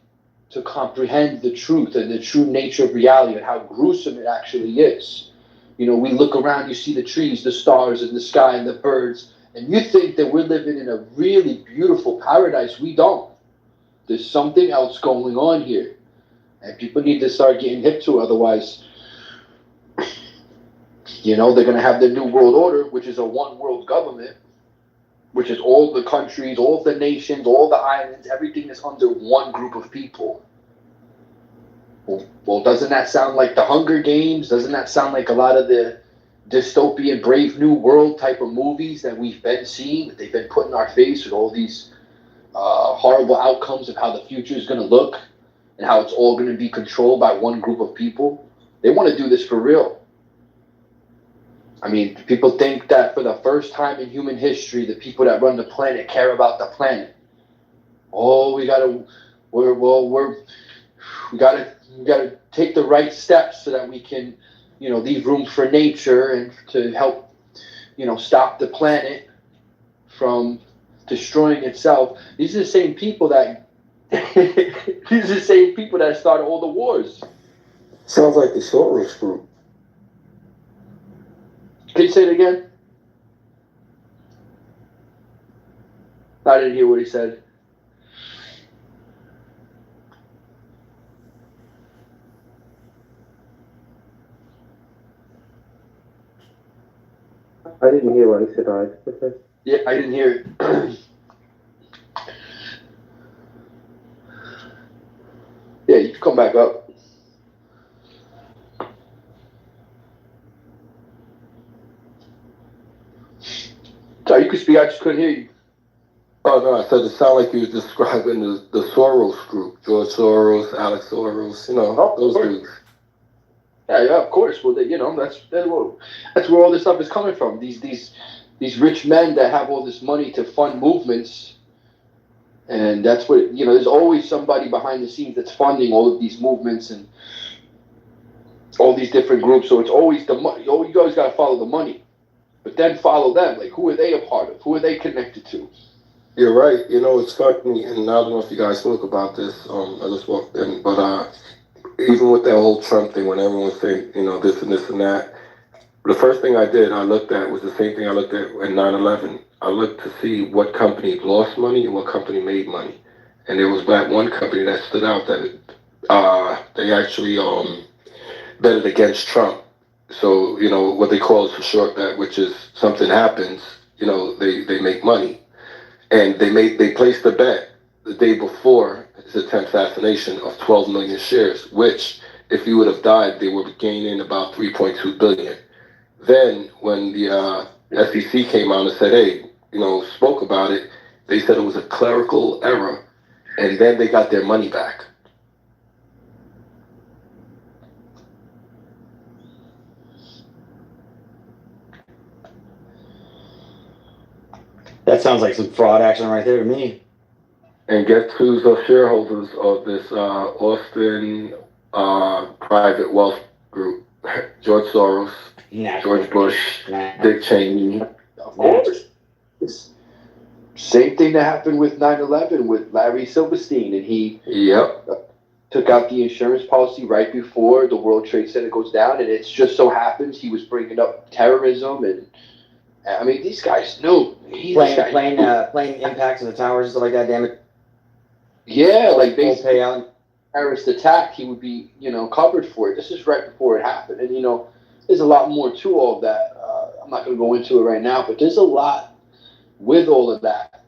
to comprehend the truth and the true nature of reality and how gruesome it actually is. We look around, you see the trees, the stars, and the sky, and the birds, and you think that we're living in a really beautiful paradise. We don't. There's something else going on here. And people need to start getting hip to it. Otherwise, they're going to have the New World Order, which is a one world government, which is all the countries, all the nations, all the islands, everything is under one group of people. Well, doesn't that sound like the Hunger Games? Doesn't that sound like a lot of the dystopian Brave New World type of movies that we've been seeing, that they've been putting in our face with all these horrible outcomes of how the future is going to look and how it's all going to be controlled by one group of people? They want to do this for real. I mean, people think that for the first time in human history, the people that run the planet care about the planet. Oh, we gotta take the right steps so that we can, leave room for nature and to help, stop the planet from destroying itself. These are the same people that started all the wars. Sounds like the Soros group. Can you say it again? I didn't hear what he said. I didn't hear what he said either. Yeah, I didn't hear it. come back up. So you could speak. I just couldn't hear you. Oh no, I said it sounded like you were describing the Soros group, George Soros, Alex Soros, those dudes. Yeah, of course. Well, that's where all this stuff is coming from. These rich men that have all this money to fund movements, and that's what There's always somebody behind the scenes that's funding all of these movements and all these different groups. So it's always the money. You always got to follow the money, but then follow them. Like, who are they a part of? Who are they connected to? You're right. It's funny, and I don't know if you guys spoke about this. I just walked in, but even with that whole Trump thing, when everyone's saying, this and this and that, the first thing I looked at was the same thing I looked at in 9/11. I looked to see what company lost money and what company made money, and there was that one company that stood out that they actually betted against Trump. So what they call is a short bet, which is something happens, they make money. And they placed a bet the day before his attempted assassination of 12 million shares, which, if he would have died, they were gaining about 3.2 billion. Then, when the SEC came out and said, hey, spoke about it, they said it was a clerical error, and then they got their money back. That sounds like some fraud action right there to me. And guess who's the shareholders of this Austin private wealth group? George Soros, George Bush, Dick Cheney. Of course. Same thing that happened with 9/11 with Larry Silverstein, and he took out the insurance policy right before the World Trade Center goes down, and it just so happens he was bringing up terrorism, and I mean, these guys knew. Playing impacts of the towers and stuff like that, damn it. Yeah, like basically terrorist attack, he would be, covered for it. This is right before it happened. And, there's a lot more to all of that. I'm not going to go into it right now, but there's a lot with all of that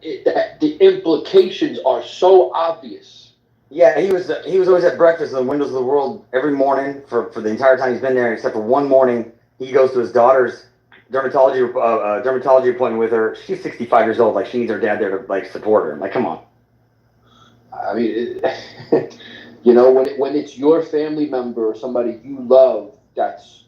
the implications are so obvious. Yeah, he was always at breakfast on Windows of the World every morning for the entire time he's been there, except for one morning he goes to his daughter's dermatology appointment with her. She's 65 years old. Like, she needs her dad there to support her. Like, come on. I mean, when it's your family member or somebody you love that's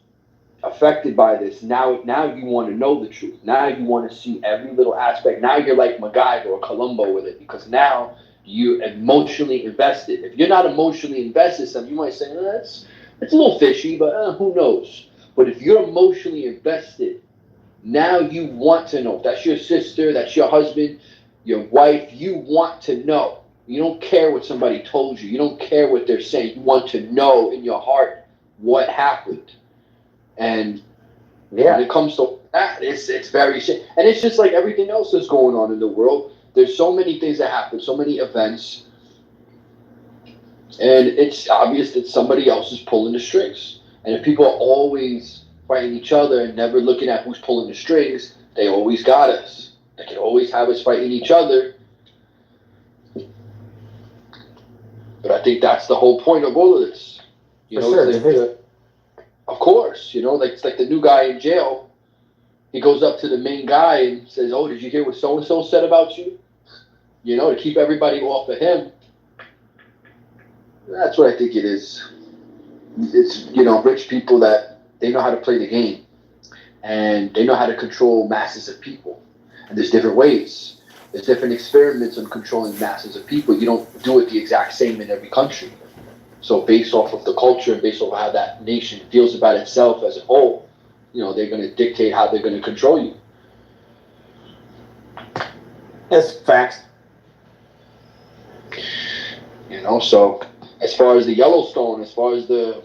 affected by this, now you want to know the truth. Now you want to see every little aspect. Now you're like MacGyver or Columbo with it, because now you're emotionally invested. If you're not emotionally invested, something you might say, it's a little fishy, but who knows? But if you're emotionally invested, now you want to know. That's your sister, that's your husband, your wife. You want to know. You don't care what somebody told you. You don't care what they're saying. You want to know in your heart what happened. And when it comes to that, it's very shit. And it's just like everything else that's going on in the world. There's so many things that happen, so many events. And it's obvious that somebody else is pulling the strings. And if people are always fighting each other and never looking at who's pulling the strings, they always got us. They can always have us fighting each other. But I think that's the whole point of all of this. Of course, it's like the new guy in jail. He goes up to the main guy and says, "Oh, did you hear what so-and-so said about you?" To keep everybody off of him. That's what I think it is. It's, rich people that they know how to play the game. And they know how to control masses of people. And there's different ways. There's different experiments on controlling masses of people. You don't do it the exact same in every country. So based off of the culture and based off how that nation feels about itself as a whole, they're going to dictate how they're going to control you. That's facts. So as far as the Yellowstone, as far as a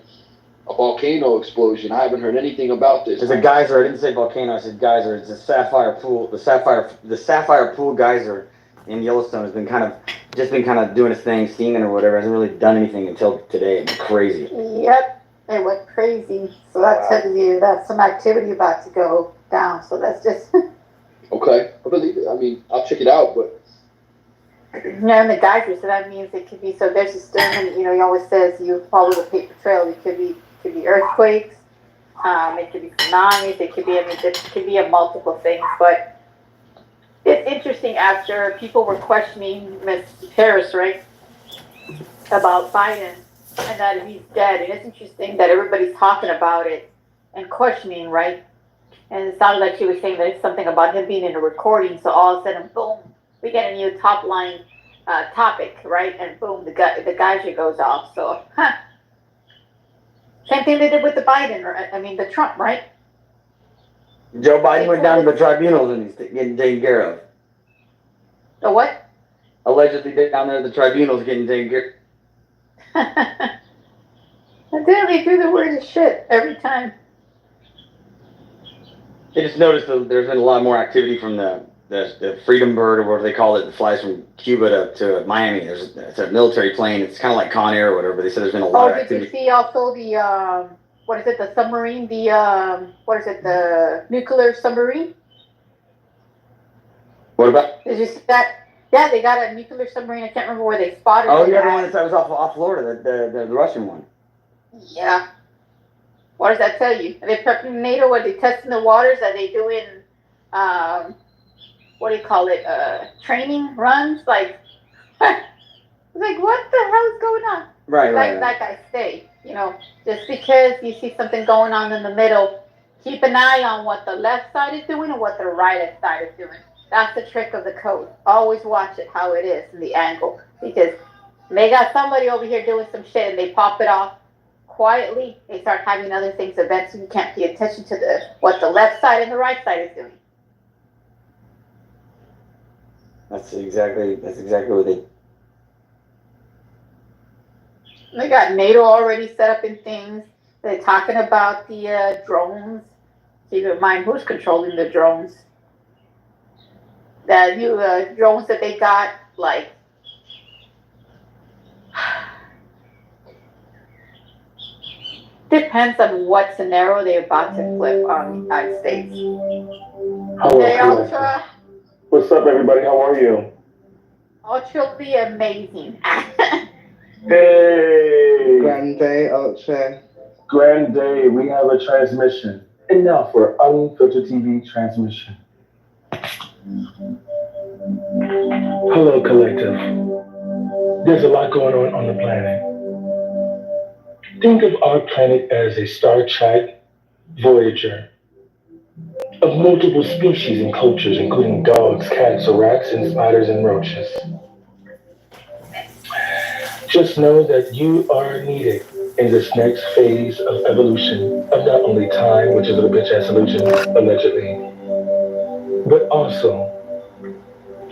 volcano explosion, I haven't heard anything about this. It's a geyser. I didn't say volcano. I said geyser. It's a sapphire pool. The sapphire pool geyser in Yellowstone has been kind of doing its thing, steaming or whatever. It hasn't really done anything until today. It's crazy. Yep, it went crazy. So that tells you that's some activity about to go down. So that's just. Okay, I believe it. I mean, I'll check it out, but. Yeah, and the geyser, so that means it could be, so there's a statement, he always says you follow the paper trail. It could be earthquakes, it could be tsunamis, it could be, it could be a multiple things, but it's interesting after people were questioning Ms. Harris, right, about Biden and that he's dead. And it's interesting that everybody's talking about it and questioning, right? And it sounded like she was saying that it's something about him being in a recording. So all of a sudden, boom, we get a new top line topic, right? And boom, the geyser goes off. So, same thing they did with the Biden, the Trump, right? Joe Biden went down to the tribunals and he's getting taken care of. The what? Allegedly down there at the tribunals getting taken care of. They do the weirdest shit every time. I just noticed that there's been a lot more activity from the Freedom Bird, or whatever they call it, that flies from Cuba to Miami. It's a military plane. It's kind of like Con Air or whatever. They said there's been a lot of activity. Did you see also the, what is it, the submarine, the nuclear submarine? What about? Did you see that? Yeah, they got a nuclear submarine. I can't remember where they spotted it. Oh, yeah, the one that was off Florida, the Russian one. Yeah. What does that tell you? Are they prepping NATO? Are they testing the waters? Are they doing, what do you call it, training runs? Like, what the hell is going on? Right. Like I say, just because you see something going on in the middle, keep an eye on what the left side is doing and what the right side is doing. That's the trick of the code. Always watch it how it is in the angle, because they got somebody over here doing some shit and they pop it off. Quietly, they start having other things, events, and you can't pay attention to what the left side and the right side is doing. That's exactly what They got NATO already set up in things. They're talking about the drones. Keep in mind who's controlling the drones. The new drones that they got, like. Depends on what scenario they're about to flip on the United States. Hey, Ultra. What's up, everybody? How are you? Ultra will be amazing. Hey! Grand day, Ultra. Grand day. We have a transmission. And now for Unfiltered TV transmission. Hello, collective. There's a lot going on the planet. Think of our planet as a Star Trek Voyager of multiple species and cultures, including dogs, cats, rats, and spiders and roaches. Just know that you are needed in this next phase of evolution of not only time, which is a bitch-ass solution, allegedly, but also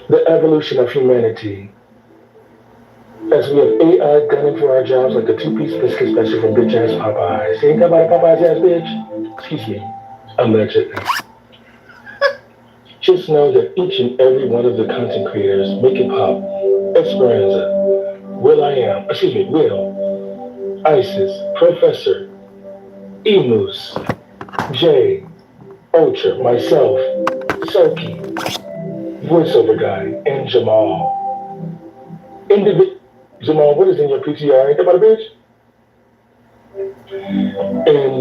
the evolution of humanity. As we have AI gunning for our jobs like a two-piece biscuit special from bitch-ass Popeyes. You ain't got about Popeyes ass bitch? Excuse me. Allegedly. Just know that each and every one of the content creators, Make It Pop, Esperanza, Will, Isis, Professor, Emus, Jay, Ultra, myself, Soki, Voiceover Guy, and Jamal. Jamal, what is in your PTR? Ain't that about a bitch? And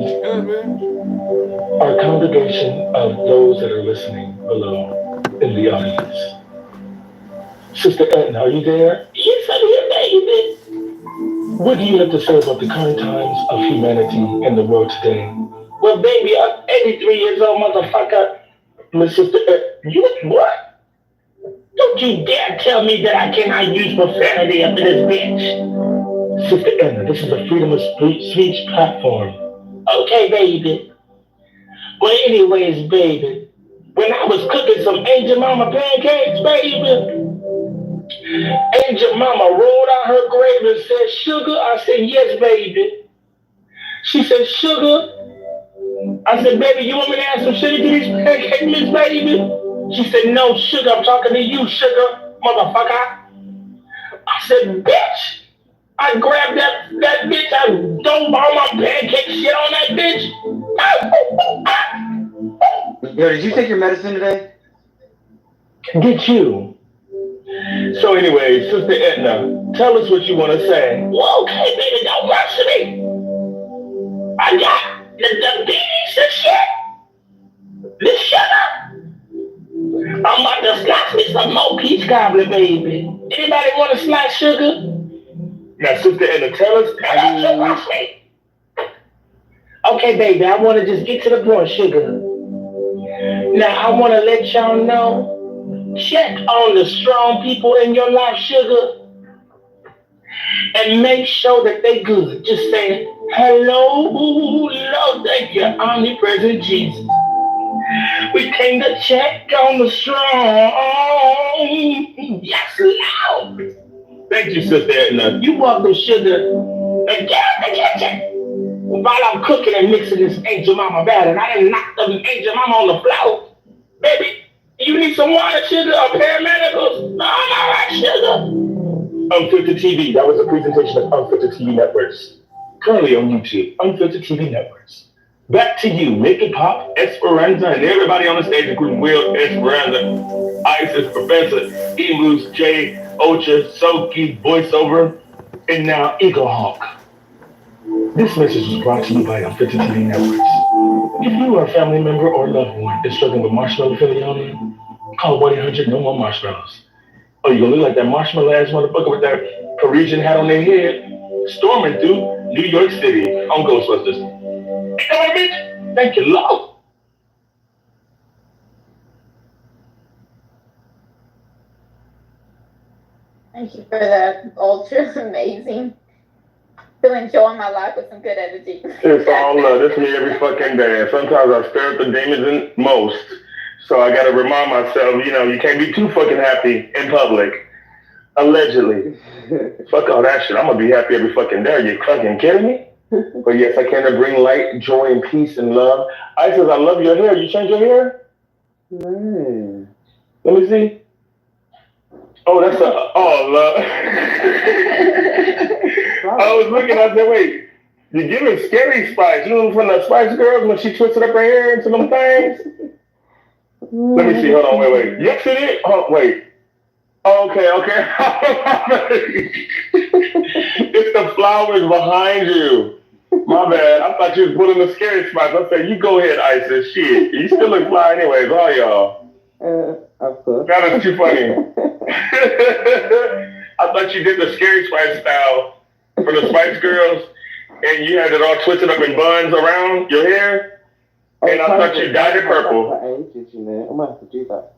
our congregation of those that are listening below in the audience. Sister Edna, are you there? Yes, I'm here, baby. What do you have to say about the current times of humanity in the world today? Well, baby, I'm 83 years old, motherfucker. Miss Sister Edna, you what? Don't you dare tell me that I cannot use profanity up in this bitch. Sister Edna, this is a freedom of speech platform. Okay, baby. Well, anyways, baby, when I was cooking some Angel Mama pancakes, baby, Angel Mama rolled out her grave and said, "Sugar?" I said, "Yes, baby." She said, "Sugar?" I said, "Baby, you want me to add some sugar to these pancakes, Miss Baby?" She said, "No, sugar, I'm talking to you, sugar, motherfucker." I said, "Bitch." I grabbed that bitch, I dumped all my pancake shit on that bitch. Yo, did you take your medicine today? Did you? So anyway, Sister Edna, tell us what you want to say. Well, okay, baby, don't rush me. I got the beans and shit. The sugar. I'm about to slice me some more peach cobbler, baby. Anybody want to slice sugar? Now, Sister Edna, tell us. Don't rush me. Okay, baby, I want to just get to the point, sugar. Now, I want to let y'all know, check on the strong people in your life, sugar, and make sure that they good. Just say, hello, Lord, thank you, omnipresent Jesus. We came to check on the strong. Yes, Lord. Thank you, Sister Edna. You welcome, sugar. And get in the kitchen. While I'm cooking and mixing this Angel Mama batter, and I didn't knock the Angel Mama on the floor. Baby, you need some water, sugar, or paramedicals? No, I'm all right, sugar. Unfiltered TV. That was a presentation of Unfiltered TV Networks. Currently on YouTube, Unfiltered TV Networks. Back to you, Make It Pop, Esperanza, and everybody on the stage, including Will, Esperanza, Isis, Professor, Emus, Jay, Ocha, Soki, Voiceover, and now Eagle Hawk. This message was brought to you by Unfiltered TV Networks. If you or a family member or loved one is struggling with marshmallow failure, call 1-800-NO-MORE marshmallows. Oh, you gonna look like that marshmallow ass motherfucker with that Parisian hat on their head, storming through New York City on Ghostbusters. Ain't that right, bitch? Thank you, Lord. Thank you for that. Ultra amazing. To enjoy my life with some good energy. It's all love. This is me every fucking day. And sometimes I stare at the demons in most. So I gotta remind myself, you can't be too fucking happy in public. Allegedly. Fuck all that shit. I'm gonna be happy every fucking day. Are you fucking kidding me? But yes, I came to bring light, joy, and peace and love. I says, I love your hair. You change your hair? No. Let me see. Oh, that's love. I was looking, I said, wait, you're giving Scary Spice. You know from the Spice Girls when she twisted up her hair into them things? Let me see, hold on, wait. Yes, it is. Oh, wait. Okay. It's the flowers behind you. My bad. I thought you was pulling the Scary Spice. I said, you go ahead, Isis. Shit. You still look fly anyways, all y'all. Of course. That was too funny. I thought you did the Scary Spice style for the Spice Girls, and you had it all twisted up in buns around your hair, and I thought you dyed it purple. I might have to do that.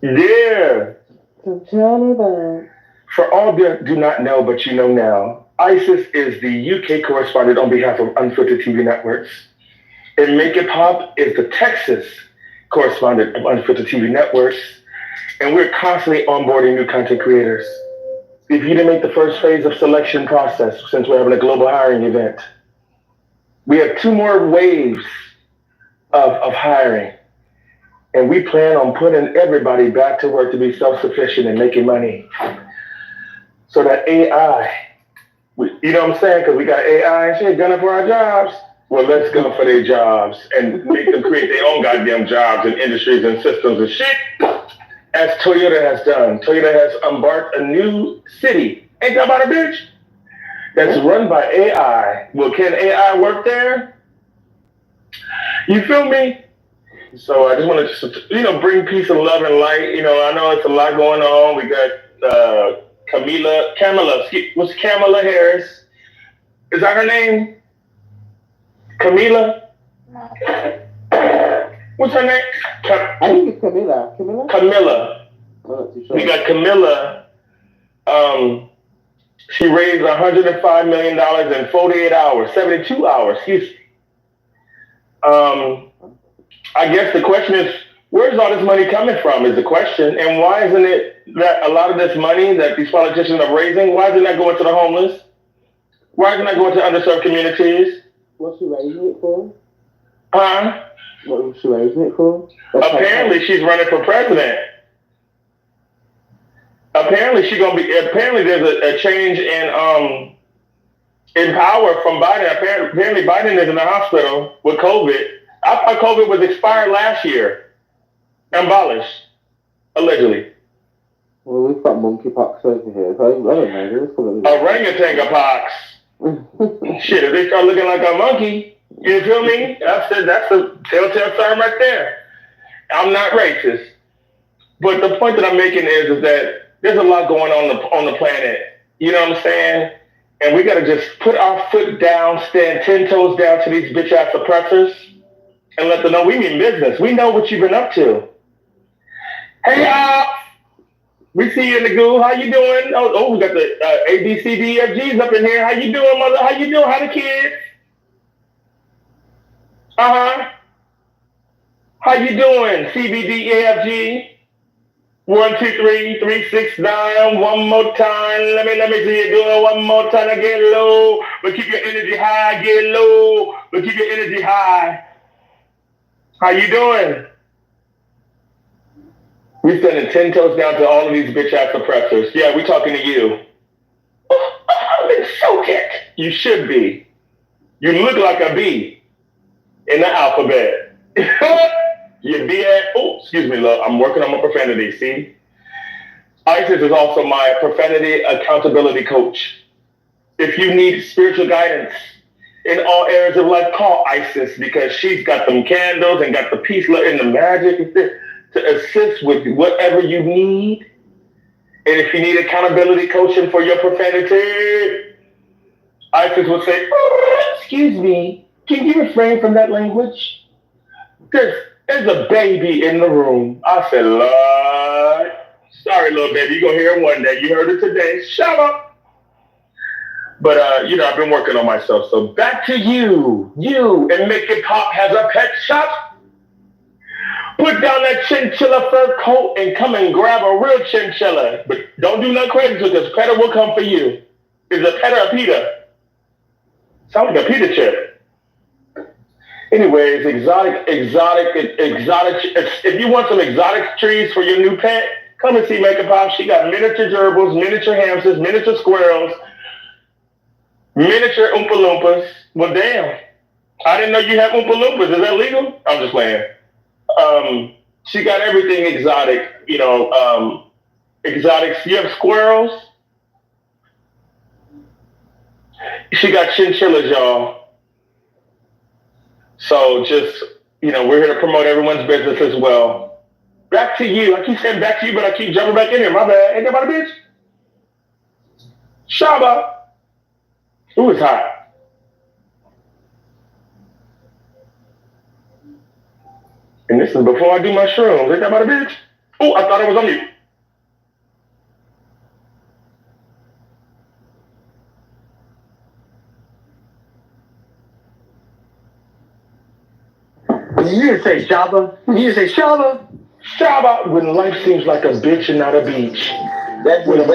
Yeah. So tell me that. For all that do not know, but you know now, Isis is the UK correspondent on behalf of Unfiltered TV Networks, and Make It Pop is the Texas correspondent of Unfiltered TV Networks, and we're constantly onboarding new content creators. If you didn't make the first phase of selection process, since we're having a global hiring event, we have 2 more waves of hiring. And we plan on putting everybody back to work to be self-sufficient and making money. So that AI, you know what I'm saying? Because we got AI and shit gunning for our jobs. Well, let's go for their jobs and make them create their own goddamn jobs and industries and systems and shit. As Toyota has done. Toyota has embarked a new city. Ain't that about a bitch? That's run by AI. Well, can AI work there? You feel me? So I just wanted to, bring peace and love and light. I know it's a lot going on. We got Kamala Harris. Is that her name? Camila? What's her name? I think it's Camilla. Camilla. I'm not too sure. We got Camilla. She raised $105 million in 48 hours, 72 hours, excuse me. I guess the question is, where's all this money coming from is the question. And why isn't it that a lot of this money that these politicians are raising, why isn't that going to the homeless? Why isn't that going to underserved communities? What's she raising it for? Huh? What was she raising it for? Apparently she's running for president. Apparently there's a change in power from Biden. Apparently Biden is in the hospital with COVID. I thought COVID was expired last year. Abolished. Allegedly. Well, we've got monkeypox over here, so I don't know. Let's call it Orangutan pox. Shit, if they start looking like a monkey, you feel me? That's the telltale sign right there. I'm not racist, but the point that I'm making is that there's a lot going on the planet. You know what I'm saying? And we gotta just put our foot down, stand 10 toes down to these bitch ass oppressors, and let them know we mean business. We know what you've been up to. Hey y'all, we see you in the goo. How you doing? Oh, we got the A B C D F G's up in here. How you doing, mother? How you doing? How the kids? How you doing? C B D E F G. 1, 2, 3, 3, 6, 9. One more time. Let me see you do it one more time. I get low, but keep your energy high. Get low, but keep your energy high. How you doing? We standing 10 toes down to all of these bitch ass oppressors. Yeah, we talking to you. I've been so kicked. You should be. You look like a B in the alphabet. You be at, oh, excuse me, love. I'm working on my profanity, see? ISIS is also my profanity accountability coach. If you need spiritual guidance in all areas of life, call ISIS because she's got them candles and got the peace and the magic to assist with whatever you need. And if you need accountability coaching for your profanity, ISIS would say, oh, excuse me, can you refrain from that language? There's a baby in the room. I said, Lord, sorry, little baby, you're going to hear it one day. You heard it today. Shut up. But, I've been working on myself. So back to you. You and Make It Pop has a pet shop. Put down that chinchilla fur coat and come and grab a real chinchilla. But don't do nothing crazy because PETA will come for you. Is a PETA a PETA? Sounds like a PETA chip. Anyways, exotic. If you want some exotic trees for your new pet, come and see Make It Pop. She got miniature gerbils, miniature hamsters, miniature squirrels, miniature Oompa Loompas. Well, damn. I didn't know you have Oompa Loompas. Is that legal? I'm just playing. She got everything exotic, exotics. You have squirrels? She got chinchillas, y'all. So just, we're here to promote everyone's business as well. Back to you. I keep saying back to you, but I keep jumping back in here. My bad. Ain't that about a bitch? Shaba. Ooh, it's hot. And this is before I do my shrooms. Ain't that about a bitch? Oh, I thought I was on mute. You didn't say Shaba. You didn't say Shaba. Shaba when life seems like a bitch and not a beach. That dude's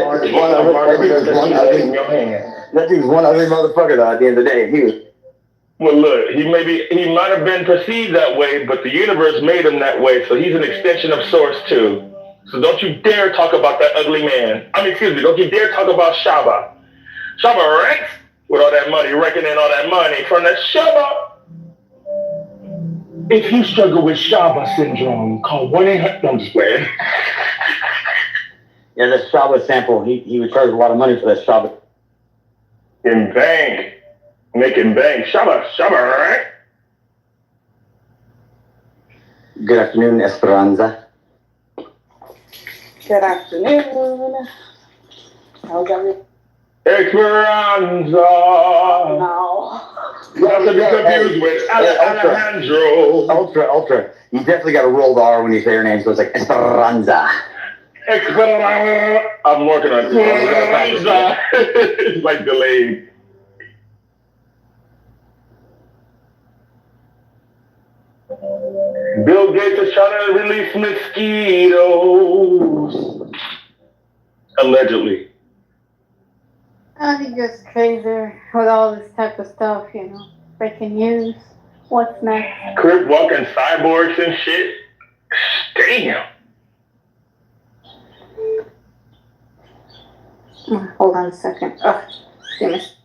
one ugly motherfucker though, at the end of the day. Well, look, he might have been perceived that way, but the universe made him that way, so he's an extension of source too. So don't you dare talk about that ugly man. Don't you dare talk about Shaba. Shaba ranks with all that money, raking in all that money from that Shaba. If you struggle with Shaba syndrome, call 1-800. I'm just playing. Yeah, that Shaba sample, he would charge a lot of money for that Shaba. In bank. Making bank. Shaba, right? Good afternoon, Esperanza. Good afternoon. How's everything? Esperanza. No. Not to be confused with Alejandro. Ultra. You definitely got to roll the R when you say your name, so it's like Esperanza. Esperanza. I'm working on Esperanza. It's like delayed. Bill Gates is trying to release mosquitoes. Allegedly. I think it's crazy with all this type of stuff, breaking news. What's next? Crip walking cyborgs and shit. Damn. Hold on a second. Oh, damn it.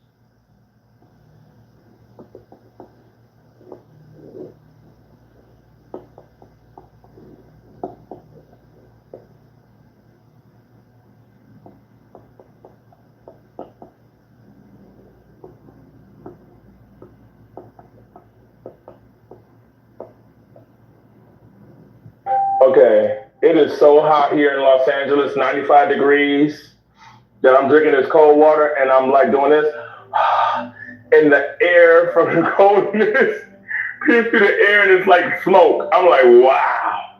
Okay, it is so hot here in Los Angeles, 95 degrees, that I'm drinking this cold water and I'm like doing this. And the air from the coldness pierces through the air and it's like smoke. I'm like, wow.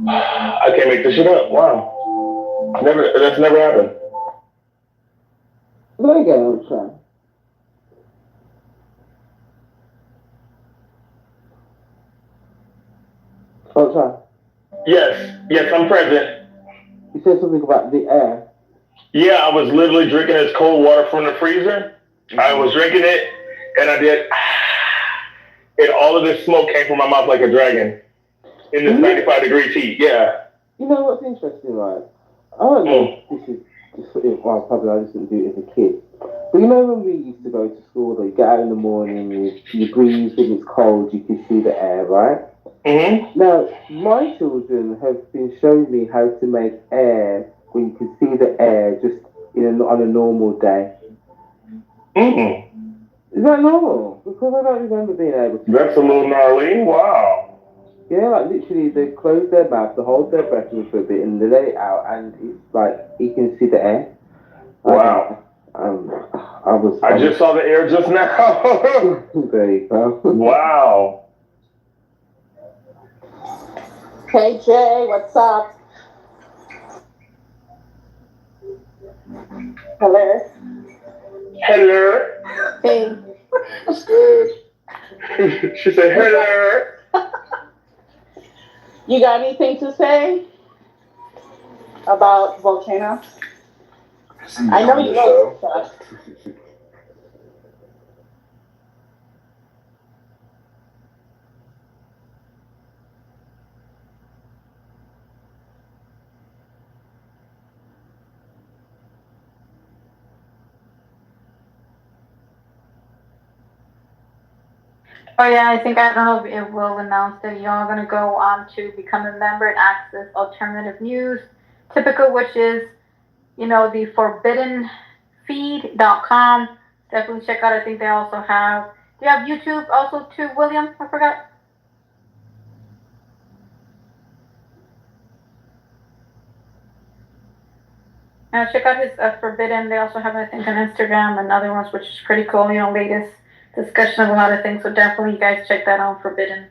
I can't make this shit up. Wow. That's never happened. There you go, I'm trying. Oh, sorry. Yes, I'm present. You said something about the air. Yeah, I was literally drinking this cold water from the freezer. I was drinking it, and I did, and all of this smoke came from my mouth like a dragon in this 95-degree heat. Yeah. You know what's interesting, right? I don't know if this is, well, probably I just didn't do it as a kid. But you know when we used to go to school, you get out in the morning, you breathe and it's cold, you can see the air, right? Mm-hmm. Now, my children have been showing me how to make air when you can see the air just on a normal day. Mm-hmm. Is that normal? Because I don't remember being able to. That's a little gnarly. Wow. Yeah, like literally they close their mouth, they hold their breath in for a bit and they let it out and it's like you can see the air. Wow. I just saw the air just now. There you go. Wow. Hey Jay, what's up? Hello. Hello. Hey. What's good? She said hello. You got anything to say about volcano? I know you know stuff. Oh yeah, I think I don't know if it will announce that y'all gonna go on to become a member and access alternative news, typical, which is, the forbiddenfeed.com. Definitely check out. I think they also have. Do you have YouTube also too, William? I forgot. Check out his Forbidden. They also have, I think, on Instagram and other ones, which is pretty cool. Latest discussion of a lot of things. So definitely, you guys check that out. Forbidden.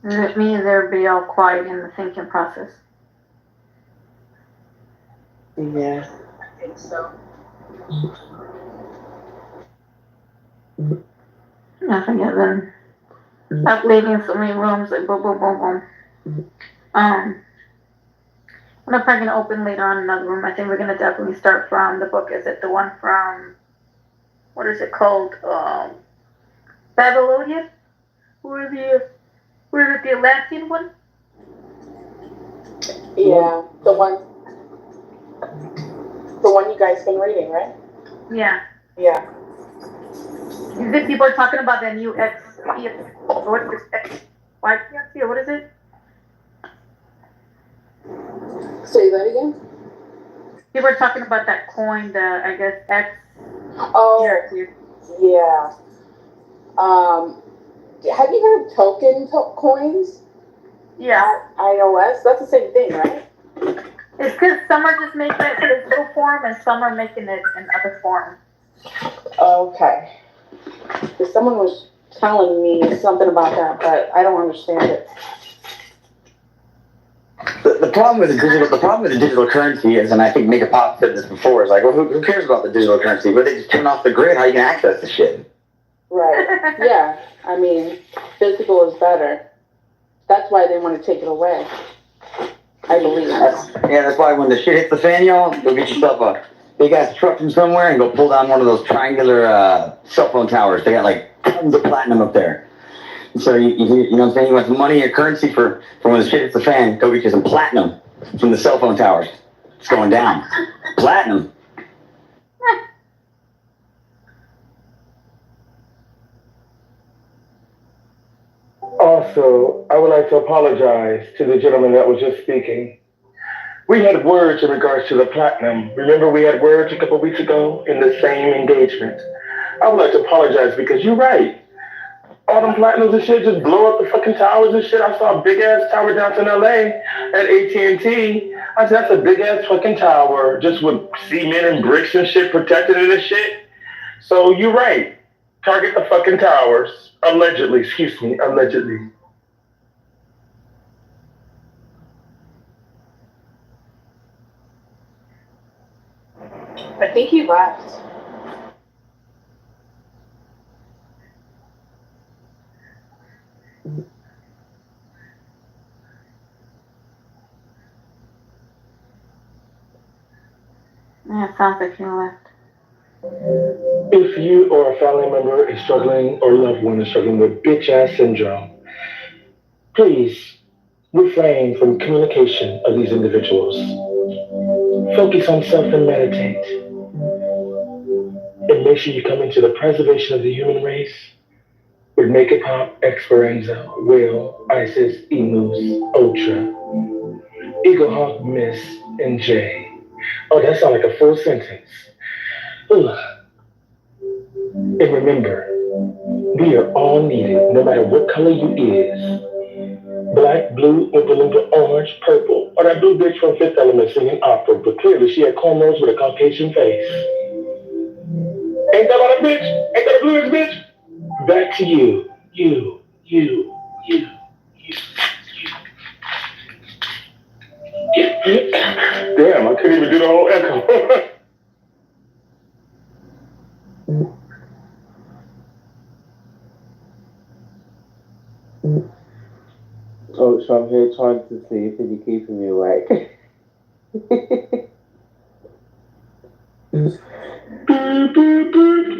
Does it mean they'll be all quiet in the thinking process? Yeah. I think so. Nothing yet then. Stop leaving so many rooms, like boom, boom, boom, boom. We're probably gonna open later on another room. I think we're gonna definitely start from the book. Is it the one from, what is it called? Babylonian? Where is it the Atlantean one? Yeah, the one you guys been reading, right? Yeah. Yeah. Is it people are talking about the new X? What's this X? YPXC or what is it? Say that again. People are talking about that coin, the I guess X. Oh, yeah. Have you heard of coins? Yeah. iOS. That's the same thing, right? It's because some are just making it physical form and some are making it in other form. Okay. Because someone was telling me something about that, but I don't understand it. The problem with the digital currency is, and I think Make a Pop said this before, is like, well, who cares about the digital currency? But they just turn off the grid. How you can access the shit? Right. Yeah. I mean, physical is better. That's why they want to take it away. I believe. That's why when the shit hits the fan, y'all, go get yourself a big ass truck from somewhere and go pull down one of those triangular cell phone towers. They got like tons of platinum up there. So you know what I'm saying? You want some money or currency for when the shit hits the fan, go get you some platinum from the cell phone towers. It's going down. Platinum. Also, I would like to apologize to the gentleman that was just speaking. We had words in regards to the platinum. Remember we had words a couple of weeks ago in the same engagement. I would like to apologize because you're right. All them platinums and shit just blow up the fucking towers and shit. I saw a big ass tower downtown LA at AT&T. I said, that's a big ass fucking tower just with cement and bricks and shit protected it and shit. So you're right. Target the fucking towers. Allegedly, excuse me, allegedly. I think he left. Yeah, it sounds like he left. If you or a family member is struggling or loved one is struggling with bitch-ass syndrome, please refrain from communication of these individuals. Focus on self and meditate. And make sure you come into the preservation of the human race with Make It Pop, Esperanza, Will, Isis, Emus, Ultra, Eagle Hawk, Miss, and Jay. Oh, that sounds like a full sentence. Ugh. And remember, we are all needed, no matter what color you is. Black, blue, Oompa Loompa, orange, purple, or that blue bitch from Fifth Element singing opera, but clearly she had cornrows with a Caucasian face. Ain't that about a bitch? Ain't that a blue bitch? Back to you. You. Damn, I couldn't even do the whole echo. Oh, so I'm here trying to see if you're keeping me awake.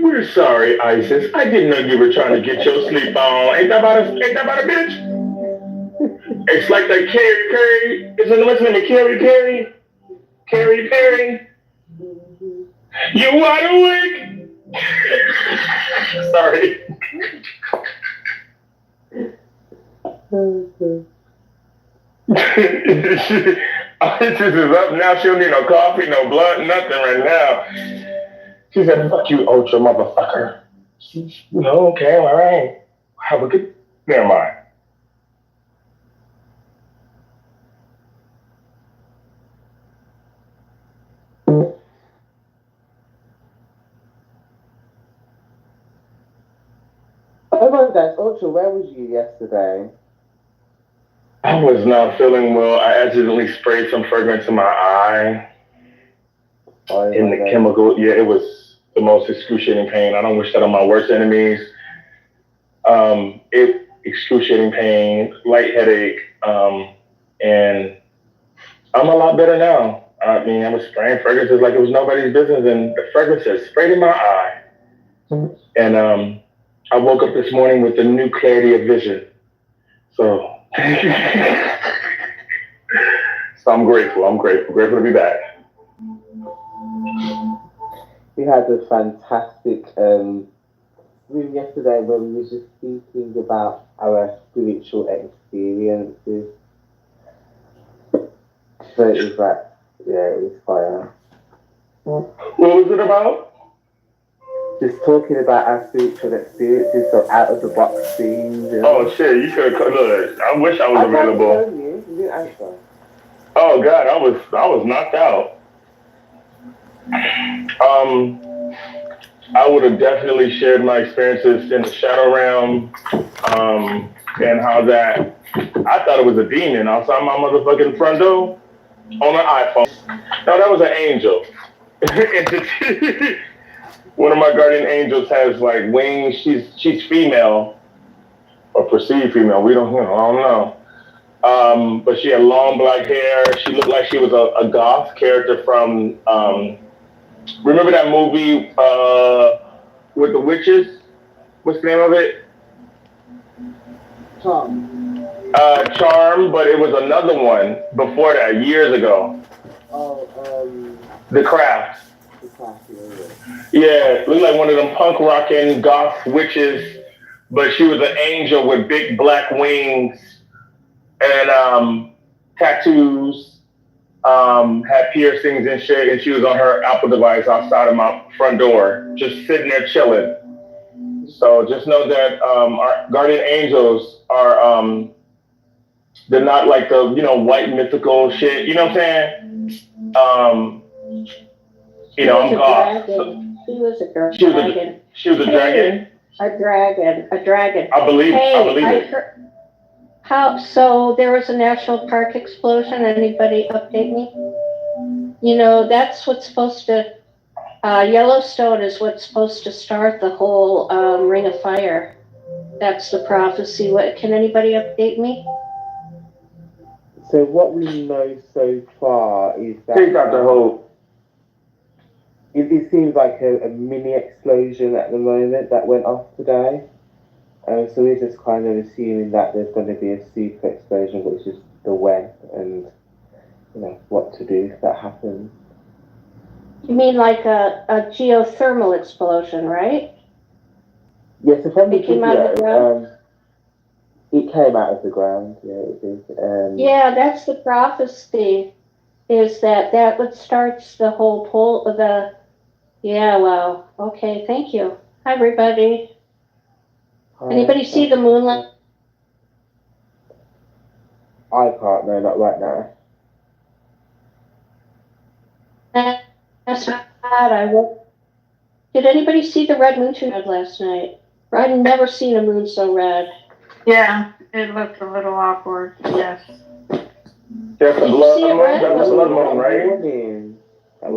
We're sorry, Isis. I didn't know you were trying to get your sleep on. Ain't that about a bitch? It's like that Carrie Perry. Isn't what's name? Carrie Perry? Carrie Perry? You wide awake? Sorry. Isis is up now. She don't need no coffee, no blunt, nothing right now. She said, fuck you, Ultra motherfucker. No, okay, all right. Have a good... Never mind. Oh my gosh, Ultra, where was you yesterday? I was not feeling well. I accidentally sprayed some fragrance in my eye. In the chemical, yeah, it was the most excruciating pain. I don't wish that on my worst enemies. Excruciating pain, light headache, and I'm a lot better now. I mean, I was spraying fragrances like it was nobody's business, and the fragrance had sprayed in my eye. And I woke up this morning with a new clarity of vision. So, so I'm grateful. I'm grateful. Grateful to be back. We had a fantastic room yesterday where we were just speaking about our spiritual experiences. So it was like, yeah, it was fire. What was it about? Just talking about our spiritual experiences, so out of the box things. You know? Oh shit! You should have. Look, I wish I was available. You didn't answer. Oh god, I was knocked out. I would have definitely shared my experiences in the shadow realm, and how that I thought it was a demon outside my motherfucking front door on an iPhone. No, that was an angel. One of my guardian angels has like wings. She's female or perceived female. We don't, I don't know. But she had long black hair. She looked like she was a goth character from. Remember that movie with the witches? What's the name of it? Charm. Charm, but it was another one before that, years ago. Oh, The Craft. The Craft, Yeah, looked like one of them punk rockin' goth witches, but she was an angel with big black wings and tattoos, had piercings and shit, and she was on her Apple device outside of my front door, just sitting there chilling. So just know that our guardian angels are, they're not like the, white mythical shit, you know what I'm saying? I'm goth. She was a dragon. She was a dragon? A dragon. I believe it. So there was a national park explosion. Anybody update me? That's what's supposed to, Yellowstone is what's supposed to start the whole Ring of Fire. That's the prophecy. Can anybody update me? So what we know so far is that Take out the whole. It seems like a mini explosion at the moment that went off today. So we're just kind of assuming that there's going to be a super explosion, which is the when and what to do if that happens. You mean like a geothermal explosion, right? Yes, so from the It came out of the ground? It came out of the ground, yeah, it did. Yeah, that's the prophecy, is that what starts the whole pull of the, yeah, well, okay, thank you. Hi, everybody. Anybody see the moonlight? I can't, no, not right now. That's bad. Did anybody see the red moon tonight last night? I've never seen a moon so red. Yeah, it looked a little awkward, yes. That's a blood moon, right? That was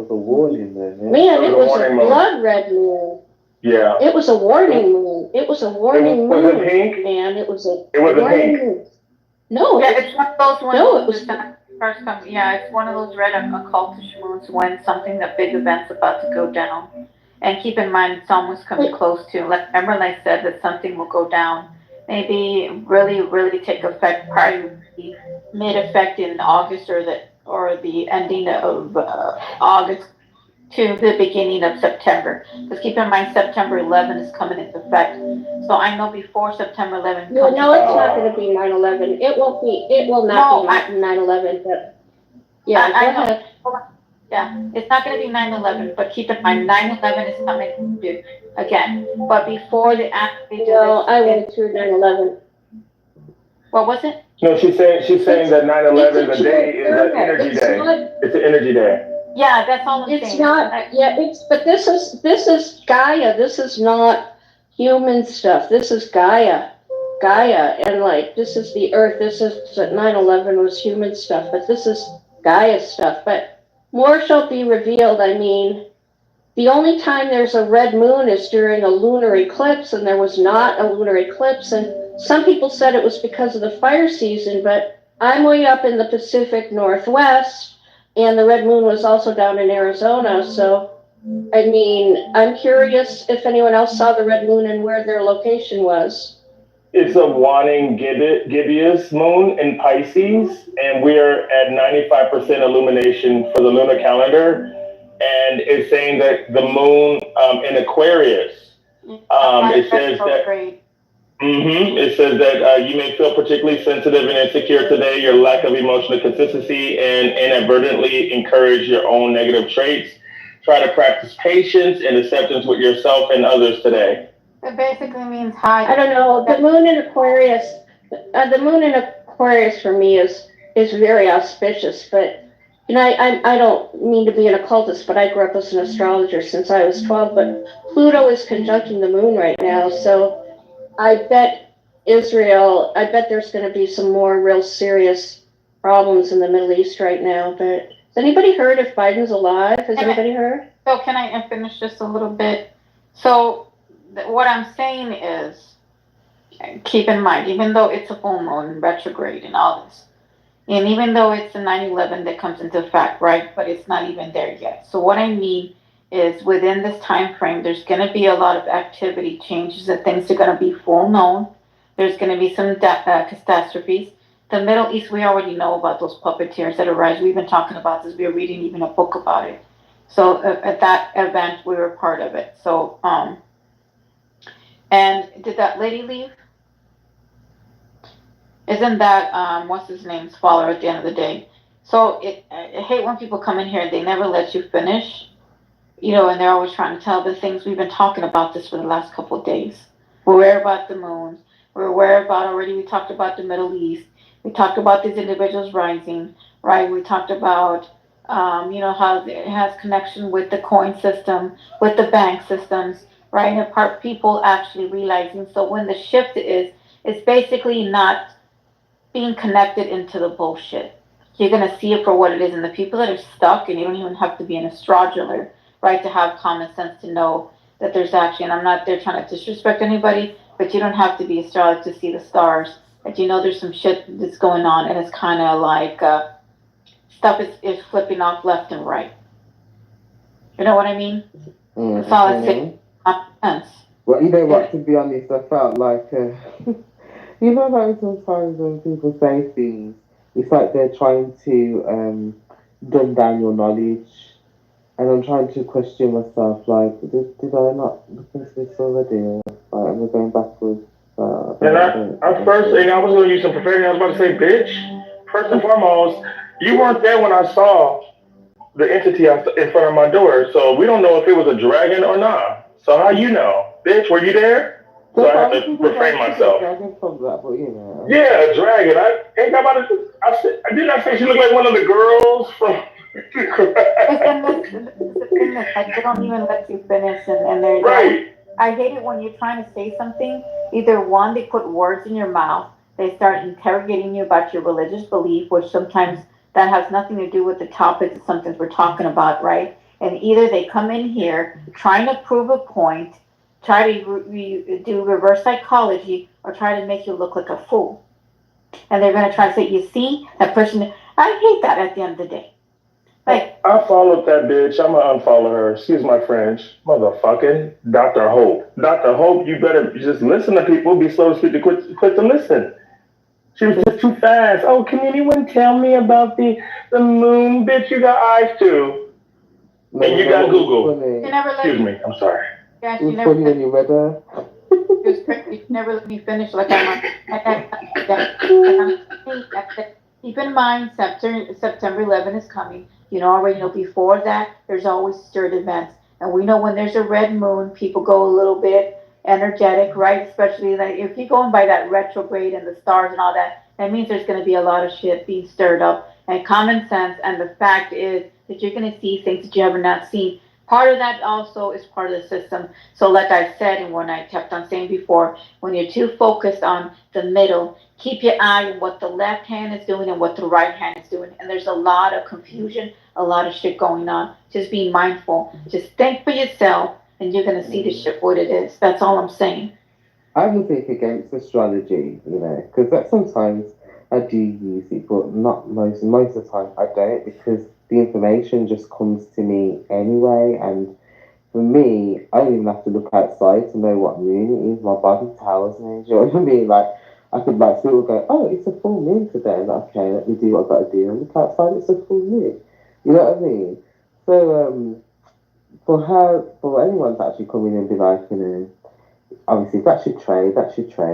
a warning then. Man, it was a blood red moon. Yeah. It was a warning moon. It was a warning moon. Was it pink? Man, it was a warning moon. No. Yeah, it's one of those ones. No, it was first come. Yeah, it's one of those red occultish moons when something, a big event's about to go down. And keep in mind, it's almost coming close to. Remember, I said that something will go down. Maybe really, really take effect, probably mid-effect in August or the ending of August to the beginning of September. Because keep in mind, September 11 is coming into effect. So I know before September 11 comes. No, it's not going to be 9/11. It won't be. It will not be 9/11. But yeah, go ahead. Yeah, it's not going to be 9/11, but keep in mind, 9/11 is coming again. But before they actually do this, I went through 9/11. What was it? No, she's saying that 9/11, the day is an energy day. It's an energy day. Yeah, that's all I'm saying. It's not. Yeah, but this is Gaia. This is not human stuff. This is Gaia, and like this is the Earth. This is 9/11 was human stuff, but this is Gaia stuff. But more shall be revealed. I mean, the only time there's a red moon is during a lunar eclipse, and there was not a lunar eclipse. And some people said it was because of the fire season, but I'm way up in the Pacific Northwest, and the red moon was also down in Arizona. So, I mean, I'm curious if anyone else saw the red moon and where their location was. It's a waning gibbous moon in Pisces, and we're at 95% illumination for the lunar calendar. And it's saying that the moon in Aquarius, it says that. It says that you may feel particularly sensitive and insecure today. Your lack of emotional consistency and inadvertently encourage your own negative traits. Try to practice patience and acceptance with yourself and others today. It basically means hi. I don't know. The moon in Aquarius for me is very auspicious. But you know, I don't mean to be an occultist, but I grew up as an astrologer since I was 12. But Pluto is conjuncting the moon right now, so I bet there's going to be some more real serious problems in the Middle East right now. But has anybody heard if Biden's alive? Has anybody heard? So can I finish just a little bit? So what I'm saying is, keep in mind, even though it's a full moon and retrograde and all this, and even though it's the 9/11 that comes into effect, right? But it's not even there yet. So what I mean is within this time frame, there's going to be a lot of activity, changes, and things are going to be full known. There's going to be some catastrophes. The Middle East, we already know about those puppeteers that arise. We've been talking about this. We're reading even a book about it. So at that event, we were part of it. So, and did that lady leave? Isn't that, what's his name's father at the end of the day? So I hate when people come in here and they never let you finish. You know, and they're always trying to tell the things. We've been talking about this for the last couple of days. We're aware about the moons. We're aware about already, we talked about the Middle East. We talked about these individuals rising, right? We talked about, you know, how it has connection with the coin system, with the bank systems, right? And part people actually realizing. So when the shift is, it's basically not being connected into the bullshit. You're going to see it for what it is. And the people that are stuck, and you don't even have to be an astrologer, right, to have common sense to know that there's actually, and I'm not there trying to disrespect anybody, but you don't have to be astrologer to see the stars. That you know there's some shit that's going on, and it's kind of like stuff is flipping off left and right. You know what I mean? That's all it's saying. Common sense. Well, you know what, to be honest, I felt like, you know, like sometimes when people say things, it's like they're trying to dumb down your knowledge. And I'm trying to question myself, like, did I not look into this already? Like, am I going backwards? And I was going to use some profanity. I was about to say, bitch, first and foremost, you weren't there when I saw the entity in front of my door. So we don't know if it was a dragon or not. So how you know? Bitch, were you there? So I have to refrain myself. Yeah, a dragon. I did not say she looked like one of the girls from... Like they don't even let you finish, and they're right. I hate it when you're trying to say something. Either one, they put words in your mouth. They start interrogating you about your religious belief, which sometimes that has nothing to do with the topic of something we're talking about, right? And either they come in here trying to prove a point, try to do reverse psychology, or try to make you look like a fool. And they're going to try to say, you see, that person. I hate that at the end of the day. Like, I followed that bitch. I'm gonna unfollow her. Excuse my French. Motherfucking Dr. Hope. Dr. Hope, you better just listen to people. Be slow to speak to quit to listen. She was just too fast. Oh, can anyone tell me about the moon? Bitch, you got eyes too. And you got Google. Excuse me. I'm sorry. Yeah, it was funny when you read her. You never let me finish. Like keep in mind, September 11 is coming. You know already know before that, there's always stirred events. And we know when there's a red moon, people go a little bit energetic, right? Especially like if you're going by that retrograde and the stars and all that, that means there's going to be a lot of shit being stirred up. And common sense, and the fact is that you're going to see things that you have not seen. Part of that also is part of the system. So like I said, and when I kept on saying before, when you're too focused on the middle, keep your eye on what the left hand is doing and what the right hand is doing. And there's a lot of confusion, a lot of shit going on. Just be mindful. Just think for yourself, and you're going to see the shit what it is. That's all I'm saying. I would think against astrology, you know, because that sometimes I do use it, but not most of the time I don't, because the information just comes to me anyway. And for me, I don't even have to look outside to know what moon it is. My body tells me. Do you know what I mean? Like, I could like sort of go, oh, it's a full moon today. Like, okay, let me do what I've got to do. And look outside, it's a full moon. You know what I mean? So for anyone to actually come in and be like, you know, obviously that should trade,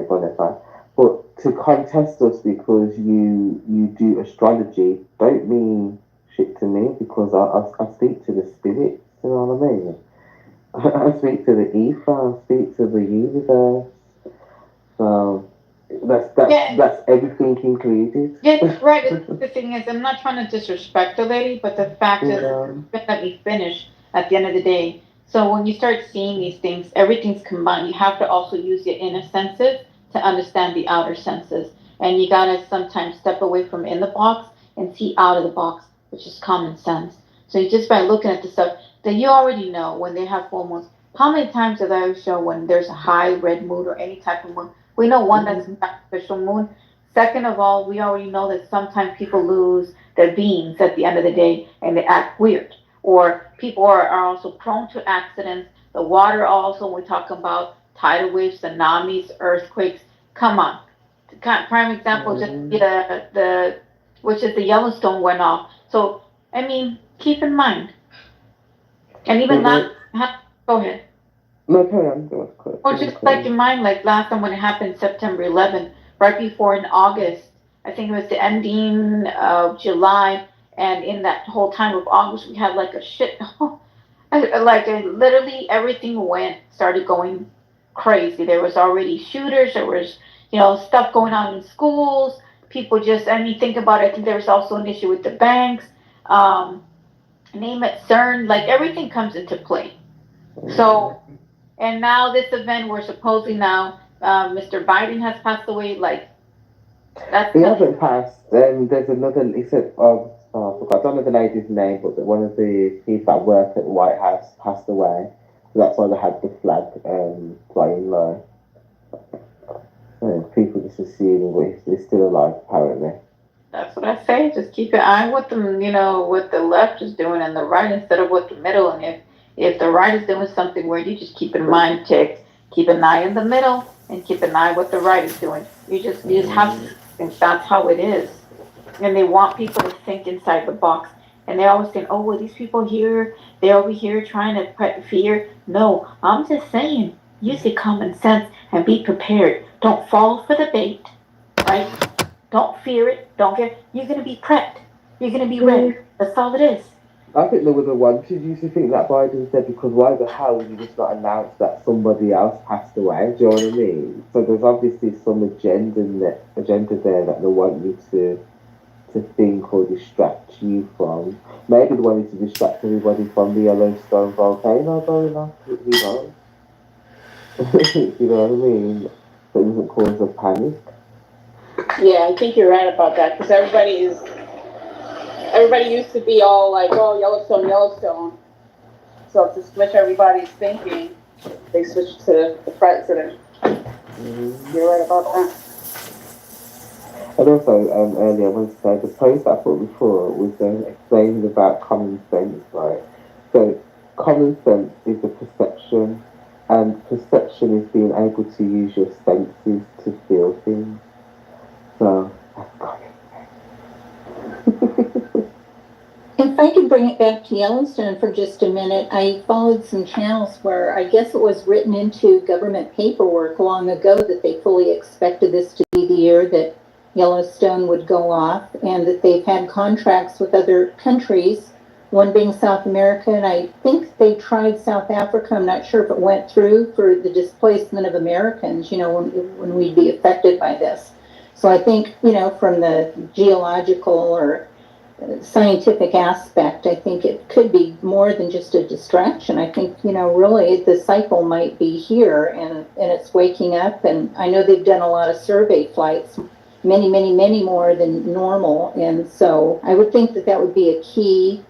whatever. But to contest us because you do astrology don't mean shit to me, because I speak to the spirits. You know what I mean? I speak to the ether, I speak to the universe. So that's everything included. Yeah, right. The thing is, I'm not trying to disrespect the lady, but the fact is, Yeah. let me finish at the end of the day. So when you start seeing these things, everything's combined. You have to also use your inner senses to understand the outer senses. And you gotta sometimes step away from in the box and see out of the box, which is common sense. So you just by looking at the stuff that you already know when they have full moons. How many times did I show when there's a high red moon or any type of moon? We know one that's an artificial moon. Second of all, we already know that sometimes people lose their beings at the end of the day and they act weird. Or people are also prone to accidents. The water also, when we talk about tidal waves, tsunamis, earthquakes. Come on. Prime example, just the which is the Yellowstone went off. So, I mean, keep in mind. And even that, go ahead. No, carry on. Or just like in mind, like last time when it happened, September 11th, right before in August, I think it was the ending of July, and in that whole time of August, we had like a shit, literally everything started going crazy. There was already shooters, there was, stuff going on in schools. People just, I mean, think about it. I think there was also an issue with the banks, name it CERN, like everything comes into play. So, and now this event, we're supposing now, Mr. Biden has passed away. Like that's. He hasn't passed. There's another. He said, I forgot. I don't know the lady's name, but one of the people that work at the White House passed away. So that's why they had the flag flying low. People just assuming he's still alive, apparently. That's what I say. Just keep an eye what what the left is doing and the right instead of what the middle. And if the right is doing something weird, you just keep in mind, keep an eye in the middle and keep an eye what the right is doing. You just have to think that's how it is. And they want people to think inside the box. And they always think, oh, well, these people here, they're over here trying to put fear. No, I'm just saying, use your common sense and be prepared. Don't fall for the bait, right? Don't fear it. You're going to be prepped. You're going to be ready. That's all it is. I think there was a one. Did you think that Biden said, because why the hell would you just not announce that somebody else passed away? Do you know what I mean? So there's obviously some agenda there that they want you to think or distract you from. Maybe they wanted to distract everybody from the Yellowstone volcano going off. Who knows? You know what I mean? So it doesn't cause a panic. Yeah, I think you're right about that, because everybody used to be all like, oh, Yellowstone, Yellowstone. So to switch everybody's thinking, they switched to the president. You're right about that. And also, earlier I wanted to say, the post I put before was explaining about common sense, right? So, common sense is a perception, and perception is being able to use your senses to feel things. So, that's common sense. If I could bring it back to Yellowstone for just a minute, I followed some channels where I guess it was written into government paperwork long ago that they fully expected this to be the year that Yellowstone would go off, and that they've had contracts with other countries, one being South America, and I think they tried South Africa. I'm not sure if it went through for the displacement of Americans, when we'd be affected by this. So I think, from the geological or scientific aspect, I think it could be more than just a distraction. I think, really the cycle might be here and it's waking up. And I know they've done a lot of survey flights, many, many, many more than normal. And so I would think that would be a key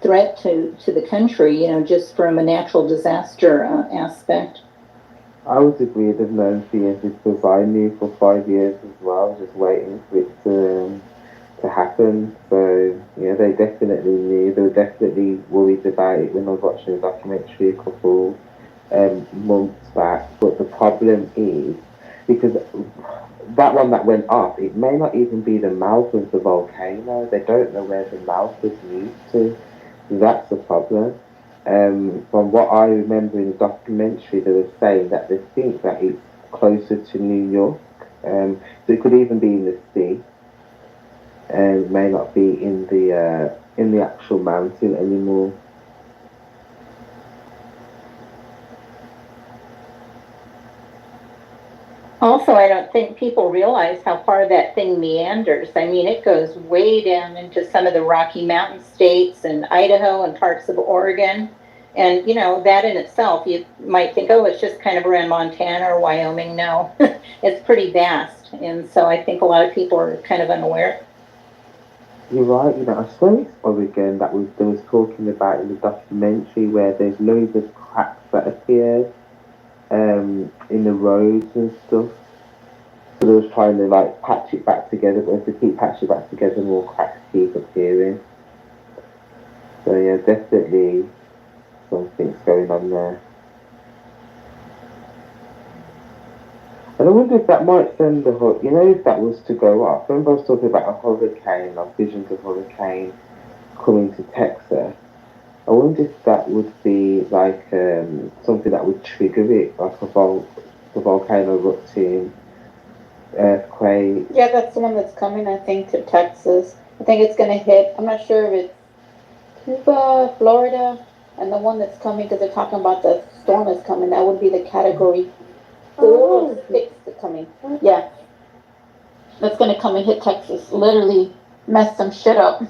threat to the country, just from a natural disaster aspect. I would agree with them known for years because I knew for 5 years as well, just waiting for it to happen. So yeah, they definitely knew. They were definitely worried about it when I was watching the documentary a couple months back. But the problem is because that one that went off, it may not even be the mouth of the volcano. They don't know where the mouth was moved to. That's the problem. From what I remember in the documentary, they were saying that they think that it's closer to New York. So it could even be in the sea, and it may not be in the actual mountain anymore. Also, I don't think people realize how far that thing meanders. I mean, it goes way down into some of the Rocky Mountain states and Idaho and parts of Oregon. And, you know, that in itself, you might think, oh, it's just kind of around Montana or Wyoming. No, it's pretty vast. And so I think a lot of people are kind of unaware. You're right. You know, I swear it's Oregon that was they was talking about in the documentary where there's loads of cracks that appeared in the roads and stuff. So they was trying to like patch it back together, but if they keep patching it back together, more cracks keep appearing. So yeah, definitely something's going on there. And I wonder if that might send you know, if that was to go off. Remember I was talking about a hurricane, like visions of hurricane coming to Texas. I wonder if that would be like something that would trigger it, like the volcano erupting, earthquake. Yeah, that's the one that's coming, I think, to Texas. I think it's gonna hit, I'm not sure if it's Cuba, Florida, and the one that's coming, because they're talking about the storm is coming, that would be the category 4 or 6 that's coming. Yeah, that's gonna come and hit Texas, literally mess some shit up.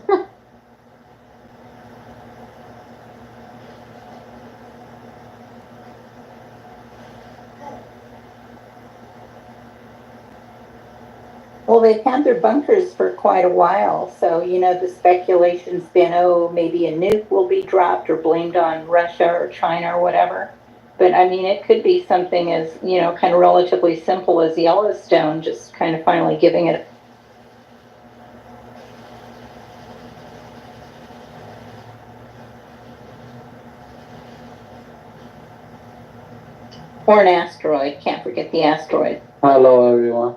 Well, they've had their bunkers for quite a while. So, you know, the speculation's been, oh, maybe a nuke will be dropped or blamed on Russia or China or whatever. But I mean, it could be something as, you know, kind of relatively simple as Yellowstone, just kind of finally giving it. Or an asteroid. Can't forget the asteroid. Hello, everyone.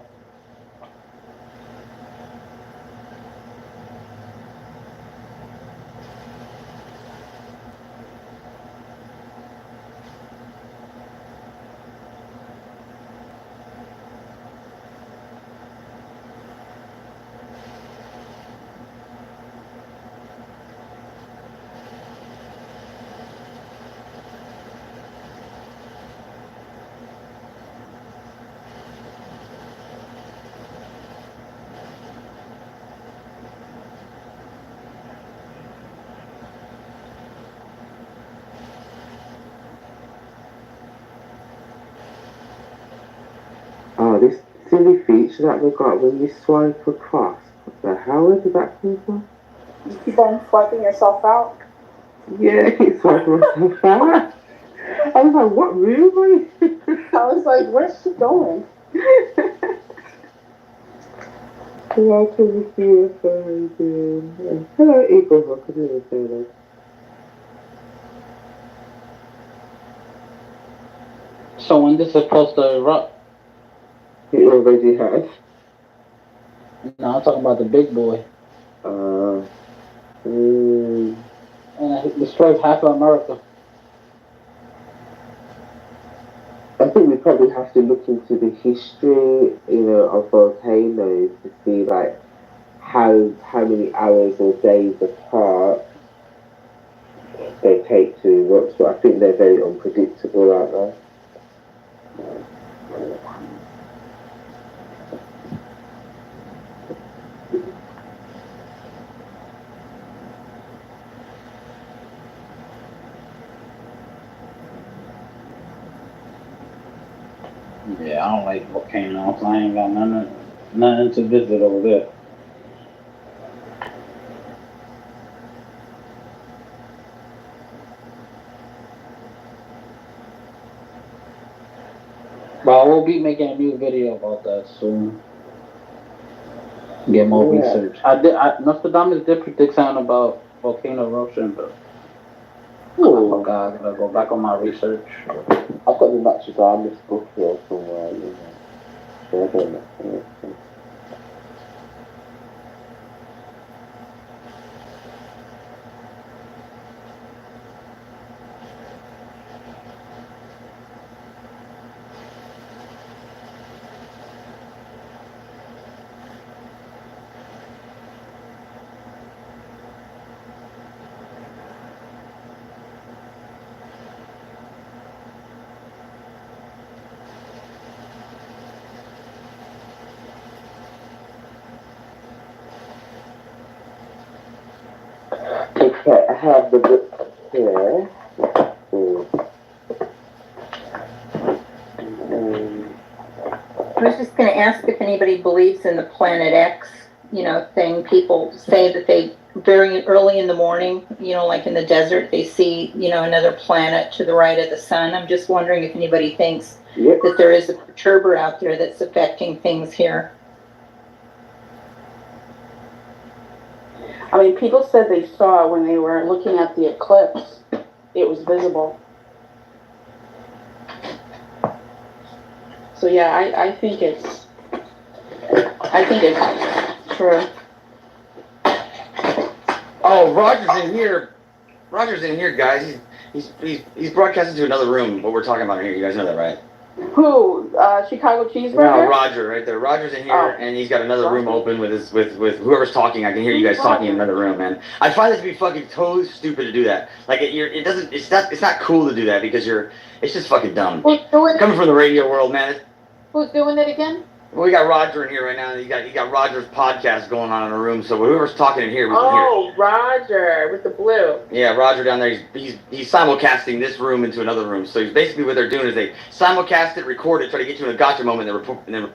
Oh, this silly feature that they got when you swipe across. What the hell? Where did that come from? You keep on swiping yourself out. Yeah, I keep swiping myself out. I was like, what room are you in? I was like, where's she going? Why can you see your phone? Hello, Eagle. What could you say that? So when this is supposed to erupt? It already has. No, I'm talking about the big boy. And it destroys half of America. I think we probably have to look into the history, you know, of volcanoes to see like how many hours or days apart they take to erupt. But I think they're very unpredictable, aren't they? Yeah, I don't like volcanoes. I ain't got nothing to visit over there. But we'll be making a new video about that soon. Get more research. Nostradamus did predict something about volcano eruption, but I forgot. I gotta go back on my research. I've got the Nostradamus book here somewhere, you know. So I don't know. Okay, I have the book here. I was just going to ask if anybody believes in the Planet X, thing. People say that they very early in the morning, like in the desert, they see, another planet to the right of the sun. I'm just wondering if anybody thinks that there is a perturber out there that's affecting things here. I mean, people said they saw when they were looking at the eclipse, it was visible. So yeah, I think it's true. Oh, Roger's in here. Roger's in here, guys. He's broadcasting to another room. What we're talking about in here, you guys know that, right? Who? Chicago Cheeseburger? No, Roger, right there. Roger's in here, and he's got another room open with whoever's talking. I can hear you guys talking in another room, man. I find it to be fucking totally stupid to do that. Like it's not cool to do that because it's just fucking dumb. Who's doing Coming from the radio world, man. Who's doing it again? Well, we got Roger in here right now. You got Roger's podcast going on in the room, so whoever's talking in here, we can hear. Oh, Roger with the blue. Yeah, Roger down there. He's simulcasting this room into another room. So basically what they're doing is they simulcast it, record it, try to get you in a gotcha moment, and then